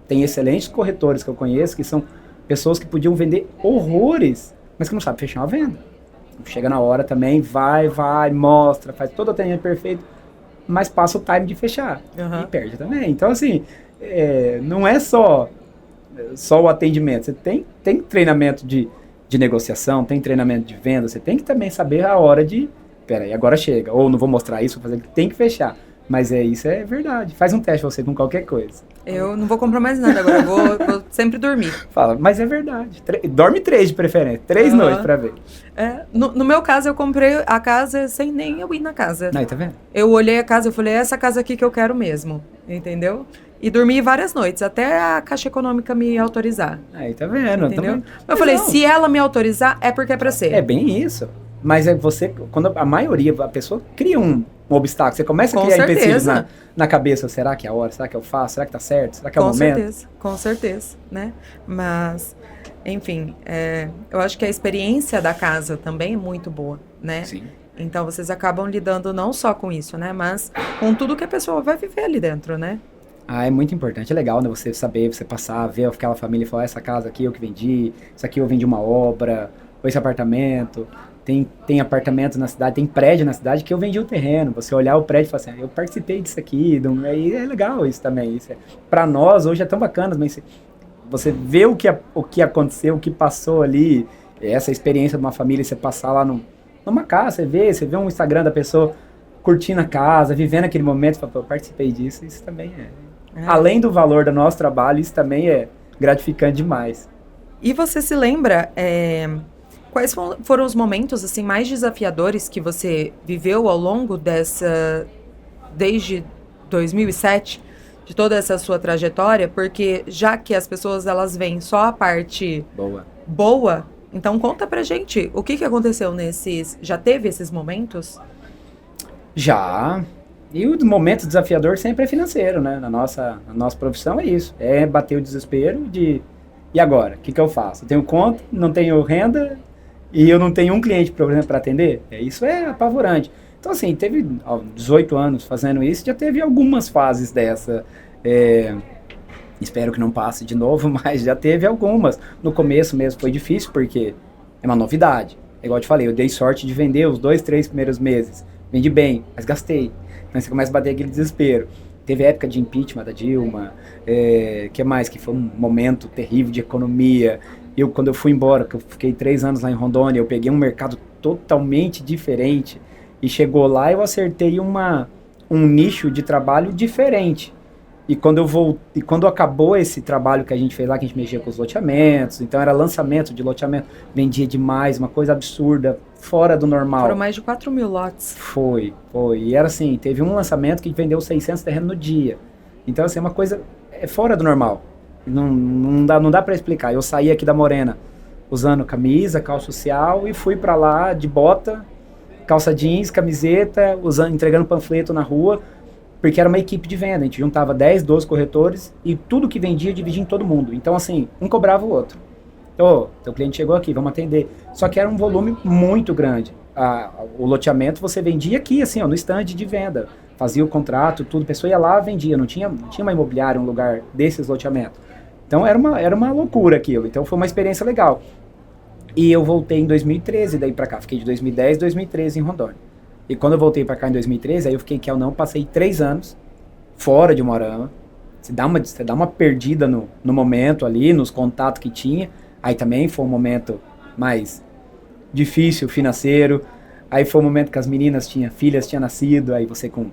Tem excelentes corretores que eu conheço, que são pessoas que podiam vender horrores, mas que não sabem fechar uma venda. Chega na hora também, vai, mostra, faz todo o atendimento perfeito, mas passa o time de fechar. E perde também. Então, assim, não é só o atendimento. Você tem treinamento de negociação, tem treinamento de venda, você tem que também saber a hora de, peraí, agora chega, ou não vou mostrar isso, vou fazer, tem que fechar. Mas isso é verdade. Faz um teste você com qualquer coisa. Eu não vou comprar mais nada agora, eu vou sempre dormir. Fala, mas é verdade. Dorme 3 de preferência, 3 noites pra ver. No meu caso, eu comprei a casa sem nem eu ir na casa. Aí, tá vendo? Eu olhei a casa, eu falei, é essa casa aqui que eu quero mesmo, entendeu? E dormi várias noites, até a Caixa Econômica me autorizar. Aí, tá vendo? Entendeu? Eu falei, se ela me autorizar, é porque é pra ser. É bem isso. Mas você, quando a maioria, a pessoa cria um obstáculo, você começa a criar empecilhos na cabeça. Será que é a hora? Será que eu faço? Será que tá certo? Será que é o momento? Com certeza, né? Mas, enfim, eu acho que a experiência da casa também é muito boa, né? Sim. Então, vocês acabam lidando não só com isso, né? Mas com tudo que a pessoa vai viver ali dentro, né? É muito importante, é legal, né? Você saber, você passar, ver aquela família e falar, essa casa aqui eu que vendi, isso aqui eu vendi uma obra, ou esse apartamento. Tem apartamento na cidade, tem prédio na cidade que eu vendi o terreno. Você olhar o prédio e falar assim, eu participei disso aqui. Aí é legal isso também. Pra nós, hoje é tão bacana, mas você vê o que aconteceu, o que passou ali, essa experiência de uma família, você passar lá numa casa, você vê um Instagram da pessoa curtindo a casa, vivendo aquele momento, fala, eu participei disso, isso também além do valor do nosso trabalho, isso também é gratificante demais. E você se lembra... Quais foram os momentos assim mais desafiadores que você viveu ao longo desde 2007, de toda essa sua trajetória? Porque já que as pessoas elas veem só a parte boa, então conta pra gente o que aconteceu já teve esses momentos? Já. E o momento desafiador sempre é financeiro, né? Na nossa profissão é isso. É bater o desespero e agora? O que eu faço? Eu tenho conta, não tenho renda... E eu não tenho um cliente, por exemplo, para atender? Isso é apavorante. Então, assim, teve 18 anos fazendo isso, já teve algumas fases dessa. Espero que não passe de novo, mas já teve algumas. No começo mesmo foi difícil, porque é uma novidade. Igual eu te falei, eu dei sorte de vender os 2, 3 primeiros meses. Vendi bem, mas gastei. Então você começa a bater aquele desespero. Teve época de impeachment da Dilma, que mais? Que foi um momento terrível de economia. Quando eu fui embora, que eu fiquei 3 anos lá em Rondônia, eu peguei um mercado totalmente diferente e chegou lá eu acertei um nicho de trabalho diferente. E quando acabou esse trabalho que a gente fez lá, que a gente mexia com os loteamentos, então era lançamento de loteamento, vendia demais, uma coisa absurda, fora do normal. Foram mais de 4 mil lotes. Foi. E era assim, teve um lançamento que vendeu 600 terrenos no dia. Então assim, é uma coisa fora do normal. Não dá para explicar. Eu saí aqui da Morena usando camisa, calça social e fui para lá de bota, calça jeans, camiseta, entregando panfleto na rua, porque era uma equipe de venda. A gente juntava 10, 12 corretores e tudo que vendia dividia em todo mundo. Então assim, um cobrava o outro. Teu cliente chegou aqui, vamos atender. Só que era um volume muito grande. O loteamento você vendia aqui, assim, no stand de venda. Fazia o contrato, tudo, a pessoa ia lá, vendia. Não tinha uma imobiliária, um lugar desses loteamentos. Então era uma loucura aquilo. Então foi uma experiência legal. E eu voltei em 2013 daí pra cá. Fiquei de 2010 a 2013 em Rondônia. E quando eu voltei pra cá em 2013, aí eu fiquei, passei 3 anos fora de Moarama. Você dá uma perdida no momento ali, nos contatos que tinha. Aí também foi um momento mais difícil, financeiro. Aí foi um momento que as meninas filhas tinham nascido. Aí você com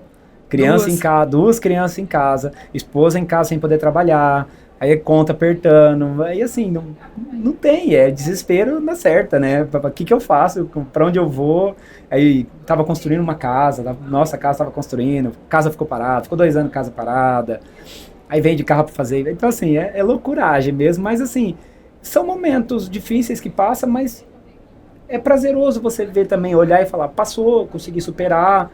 criança em casa, 2 crianças em casa, esposa em casa sem poder trabalhar. Aí conta apertando, aí assim, não tem, desespero na certa, né? O que eu faço, pra onde eu vou? Aí tava construindo uma casa, nossa casa tava construindo, casa ficou parada, ficou 2 anos casa parada, aí vem de carro pra fazer, então assim, é loucuragem mesmo, mas assim, são momentos difíceis que passam, mas é prazeroso você ver também, olhar e falar, passou, consegui superar,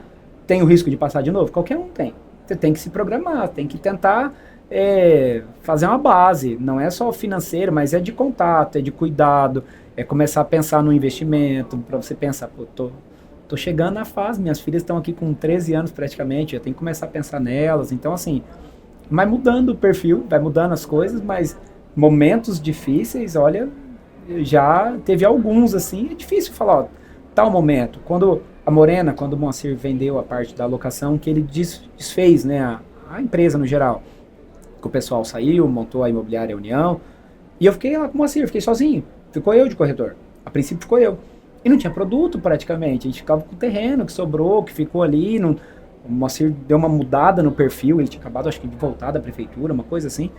tem o risco de passar de novo? Qualquer um tem, você tem que se programar, tem que tentar... fazer uma base, não é só financeiro, mas é de contato, é de cuidado, é começar a pensar no investimento, para você pensar, tô chegando na fase, minhas filhas estão aqui com 13 anos praticamente, eu tenho que começar a pensar nelas, então assim, Mas mudando o perfil, vai mudando as coisas, mas momentos difíceis, olha, já teve alguns, assim, é difícil falar, ó, tal momento. Quando a Morena, quando o Moacir vendeu a parte da locação, que ele desfez, né, a empresa no geral, que o pessoal saiu, montou a Imobiliária União, e eu fiquei lá com o Moacir, fiquei sozinho, ficou eu de corretor, a princípio ficou eu. E não tinha produto praticamente, a gente ficava com o terreno que sobrou, que ficou ali, não, o Moacir deu uma mudada no perfil, ele tinha acabado, acho que, de voltar da prefeitura, uma coisa assim.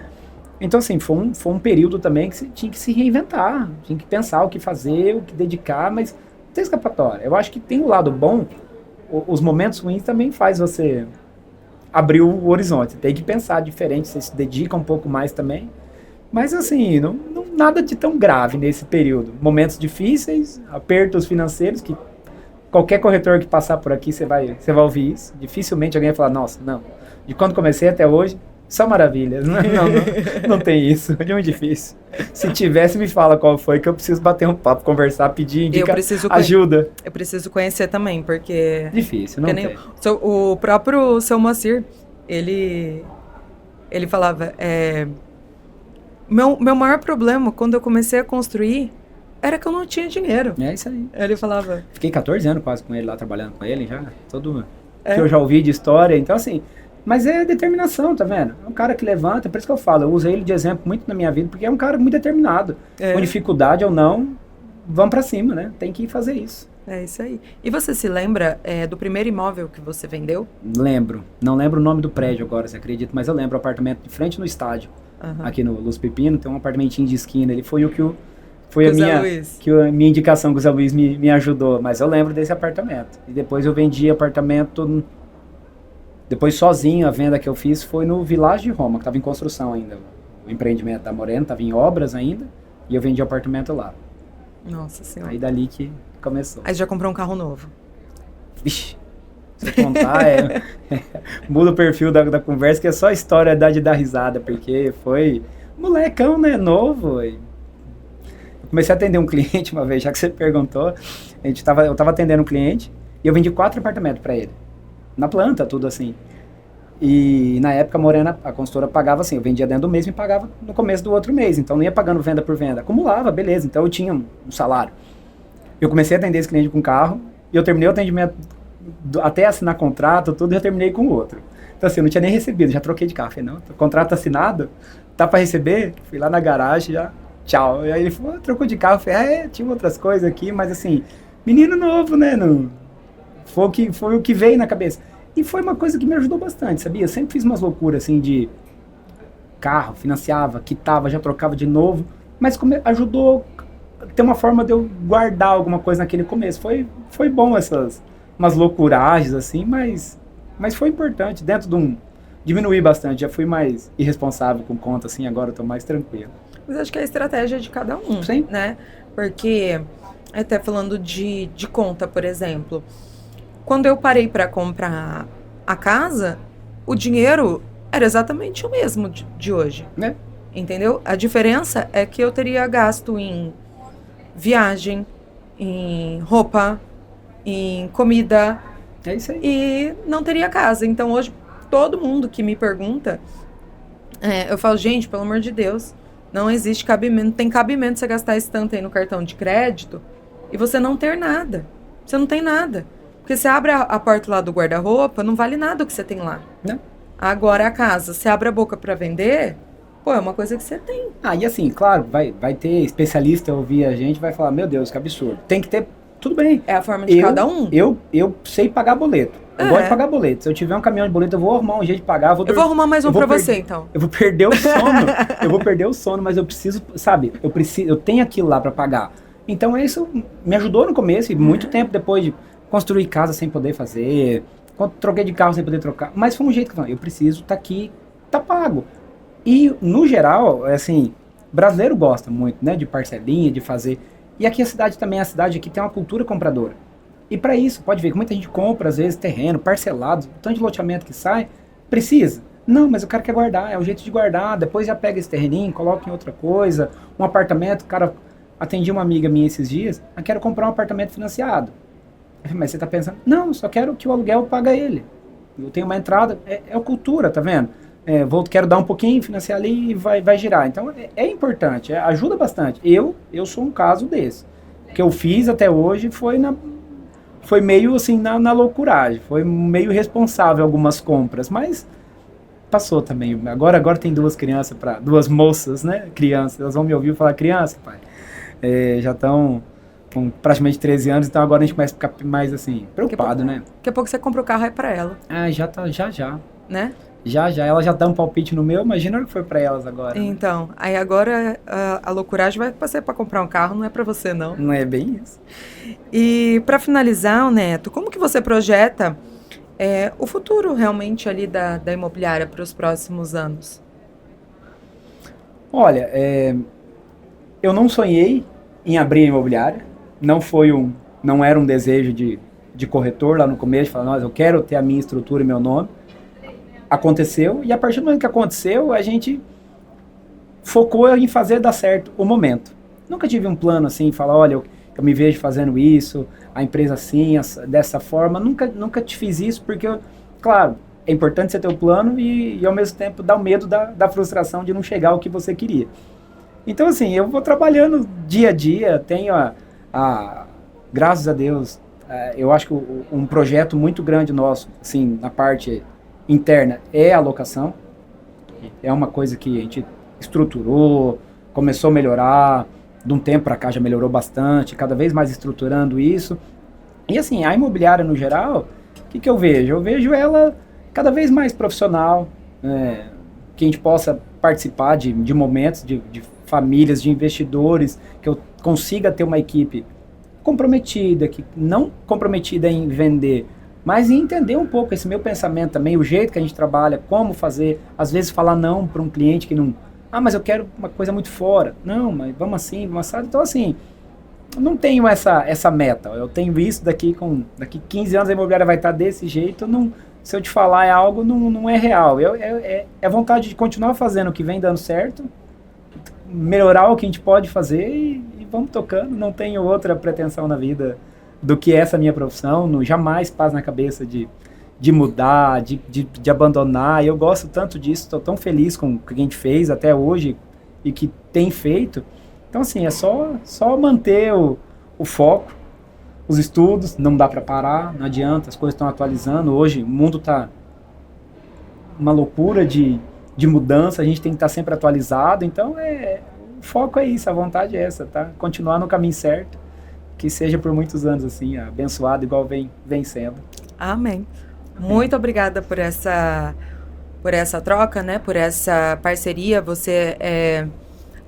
Então, assim, foi um período também que você tinha que se reinventar, tinha que pensar o que fazer, o que dedicar, mas não tem escapatória. Eu acho que tem um lado bom, os momentos ruins também faz você abrir o horizonte, tem que pensar diferente, você se dedica um pouco mais também. Mas, assim, nada de tão grave nesse período. Momentos difíceis, apertos financeiros, que qualquer corretor que passar por aqui, você vai ouvir isso. Dificilmente alguém vai falar, nossa, não. De quando comecei até hoje, só maravilhas. Não tem isso. É muito difícil. Se tivesse, me fala qual foi, que eu preciso bater um papo, conversar, pedir, indicar, ajuda. Eu preciso conhecer também, porque... Difícil, não tem. O próprio seu Moacir, ele falava... Meu maior problema, quando eu comecei a construir, era que eu não tinha dinheiro. É isso aí. Ele falava... Fiquei 14 anos quase com ele lá, trabalhando com ele já. Todo que eu já ouvi de história. Então, assim... Mas é determinação, tá vendo? É um cara que levanta, por isso que eu falo, eu usei ele de exemplo muito na minha vida, porque é um cara muito determinado. Com dificuldade ou não, vamos pra cima, né? Tem que fazer isso. É isso aí. E você se lembra do primeiro imóvel que você vendeu? Lembro. Não lembro o nome do prédio agora, você acredita, mas eu lembro o apartamento de frente no estádio. Aqui no Luz Pepino, tem um apartamentinho de esquina. Ele foi a minha indicação que o Zé Luiz me ajudou. Mas eu lembro desse apartamento. E depois eu vendi apartamento... Depois sozinho, a venda que eu fiz foi no Village de Roma, que estava em construção ainda. O empreendimento da Morena estava em obras ainda. E eu vendi apartamento lá. Nossa Senhora. Aí dali que começou. Aí já comprou um carro novo. Vixe, se eu contar, muda o perfil da conversa, que é só a história de dar risada, porque foi molecão, né, novo. Eu comecei a atender um cliente uma vez, já que você perguntou, eu tava atendendo um cliente e eu vendi 4 apartamentos para ele, na planta, tudo assim. E na época a Morena, a consultora, pagava assim, eu vendia dentro do mês e pagava no começo do outro mês, então não ia pagando venda por venda, acumulava, beleza, então eu tinha um salário. Eu comecei a atender esse cliente com carro e eu terminei o atendimento até assinar contrato, tudo, já terminei com o outro. Então assim, eu não tinha nem recebido, já troquei de carro. Falei, não, contrato assinado, tá pra receber? Fui lá na garagem, já, tchau. E aí ele falou, trocou de carro. Falei, tinha outras coisas aqui, mas assim, menino novo, né? Não, foi o que veio na cabeça. E foi uma coisa que me ajudou bastante, sabia? Eu sempre fiz umas loucuras assim de carro, financiava, quitava, já trocava de novo, mas ajudou a ter uma forma de eu guardar alguma coisa naquele começo. Foi bom umas loucuragens assim, mas foi importante, diminuí bastante, já fui mais irresponsável com conta assim, agora eu tô mais tranquilo. Mas acho que é a estratégia de cada um, sim, né? Porque, até falando de conta, por exemplo, quando eu parei para comprar a casa, o dinheiro era exatamente o mesmo de hoje, né? Entendeu? A diferença é que eu teria gasto em viagem, em roupa, em comida. É isso aí. E não teria casa. Então hoje, todo mundo que me pergunta, eu falo, gente, pelo amor de Deus, não existe cabimento, não tem cabimento você gastar esse tanto aí no cartão de crédito e você não ter nada. Você não tem nada. Porque você abre a porta lá do guarda-roupa, não vale nada o que você tem lá. Não. Agora a casa, você abre a boca para vender, pô, é uma coisa que você tem. E assim, claro, vai ter especialista ouvir a gente, vai falar, meu Deus, que absurdo. Tem que ter, tudo bem. É a forma de cada um. Eu sei pagar boleto. Eu gosto de pagar boleto. Se eu tiver um caminhão de boleto, eu vou arrumar um jeito de pagar. Eu vou arrumar mais um pra você, então. Eu vou perder o sono. Eu vou perder o sono, mas eu preciso, sabe? Eu tenho aquilo lá pra pagar. Então isso me ajudou no começo e muito tempo depois de construir casa sem poder fazer, troquei de carro sem poder trocar. Mas foi um jeito que eu preciso, tá aqui, tá pago. E, no geral, assim, brasileiro gosta muito, né, de parcelinha, de fazer. E aqui a cidade aqui tem uma cultura compradora. E para isso, pode ver que muita gente compra, às vezes, terreno, parcelado, o tanto de loteamento que sai, precisa. Não, mas o cara quer guardar, é o jeito de guardar, depois já pega esse terreninho, coloca em outra coisa, um apartamento, o cara, atendi uma amiga minha esses dias, quero comprar um apartamento financiado. Mas você tá pensando, não, só quero que o aluguel paga ele. Eu tenho uma entrada, é cultura, tá vendo? quero dar um pouquinho, financiar ali e vai girar. Então, é importante, ajuda bastante. Eu sou um caso desse. O que eu fiz até hoje foi meio assim, na loucuragem, foi meio responsável algumas compras, mas passou também. Agora tem duas moças, né, crianças, elas vão me ouvir falar, criança, pai, já estão com praticamente 13 anos, então agora a gente começa a ficar mais assim, preocupado, né? Daqui a pouco você compra o carro aí pra ela. Já, né? Já, ela já dá um palpite no meu, imagina o que foi pra elas agora. Então, né? Aí agora a loucuragem vai ser pra comprar um carro, não é pra você, não. Não é bem isso. E pra finalizar, Neto, como que você projeta o futuro realmente ali da imobiliária para os próximos anos? Olha, eu não sonhei em abrir a imobiliária, não era um desejo de corretor lá no começo, de falar, eu quero ter a minha estrutura e meu nome. Aconteceu, e a partir do momento que aconteceu, a gente focou em fazer dar certo o momento. Nunca tive um plano assim, falar, olha, eu me vejo fazendo isso, a empresa assim, dessa forma. Nunca te fiz isso, porque, claro, é importante você ter o plano e ao mesmo tempo dá o medo da frustração de não chegar ao que você queria. Então, assim, eu vou trabalhando dia a dia, tenho graças a Deus, eu acho que um projeto muito grande nosso, assim, na parte interna, é a locação. É uma coisa que a gente estruturou, começou a melhorar, de um tempo para cá já melhorou bastante, cada vez mais estruturando isso. E assim, a imobiliária no geral, o que eu vejo? Eu vejo ela cada vez mais profissional, que a gente possa participar de momentos, de famílias, de investidores, que eu consiga ter uma equipe comprometida, que não comprometida em vender, mas em entender um pouco esse meu pensamento também, o jeito que a gente trabalha, como fazer, às vezes falar não para um cliente que não... mas eu quero uma coisa muito fora. Não, mas vamos assim, vamos assado. Então, assim, eu não tenho essa meta. Eu tenho isso daqui 15 anos a imobiliária vai estar desse jeito. Se eu te falar algo, não é real. É vontade de continuar fazendo o que vem dando certo, melhorar o que a gente pode fazer e vamos tocando. Não tenho outra pretensão na vida do que essa minha profissão. Jamais passa na cabeça de mudar, de abandonar. Eu gosto tanto disso, estou tão feliz com o que a gente fez até hoje e que tem feito. Então, assim, é só manter o foco, os estudos, não dá para parar, não adianta, as coisas estão atualizando. Hoje o mundo está uma loucura de mudança, a gente tem que estar sempre atualizado. Então, o foco é isso, a vontade é essa, tá? Continuar no caminho certo, que seja por muitos anos assim, abençoado igual vem sendo. Amém. Muito obrigada por essa troca, né? Por essa parceria. Você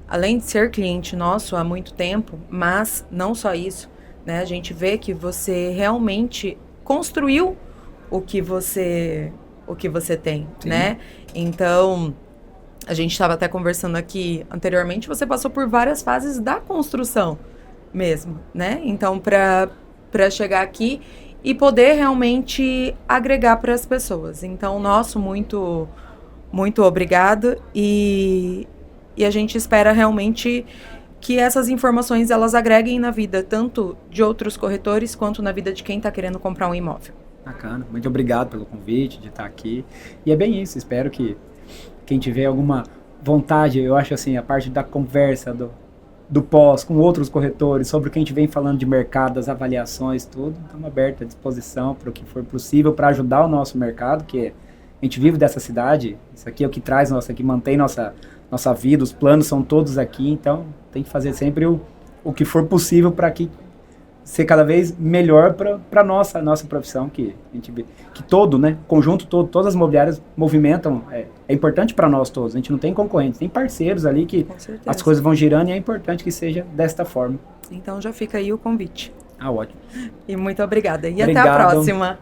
além de ser cliente nosso há muito tempo, mas não só isso, né? A gente vê que você realmente construiu o que você tem, sim, né? Então, a gente estava até conversando aqui anteriormente, você passou por várias fases da construção mesmo, né? Então, para chegar aqui e poder realmente agregar para as pessoas. Então, nosso muito, muito obrigado e a gente espera realmente que essas informações elas agreguem na vida tanto de outros corretores quanto na vida de quem está querendo comprar um imóvel. Bacana, muito obrigado pelo convite de estar aqui. E é bem isso, espero que quem tiver alguma vontade, eu acho assim, a parte da conversa, do pós, com outros corretores, sobre o que a gente vem falando de mercado, das avaliações, tudo, estamos abertos à disposição para o que for possível para ajudar o nosso mercado, que a gente vive dessa cidade, isso aqui é o que traz que mantém nossa vida, os planos são todos aqui, então tem que fazer sempre o que for possível para que ser cada vez melhor para nossa profissão, que a gente vê, que todo, né, conjunto todo, todas as imobiliárias movimentam, é importante para nós todos, a gente não tem concorrentes, tem parceiros ali que as coisas vão girando e é importante que seja desta forma. Então já fica aí o convite. Ótimo. E muito obrigada. E obrigado. Até a próxima.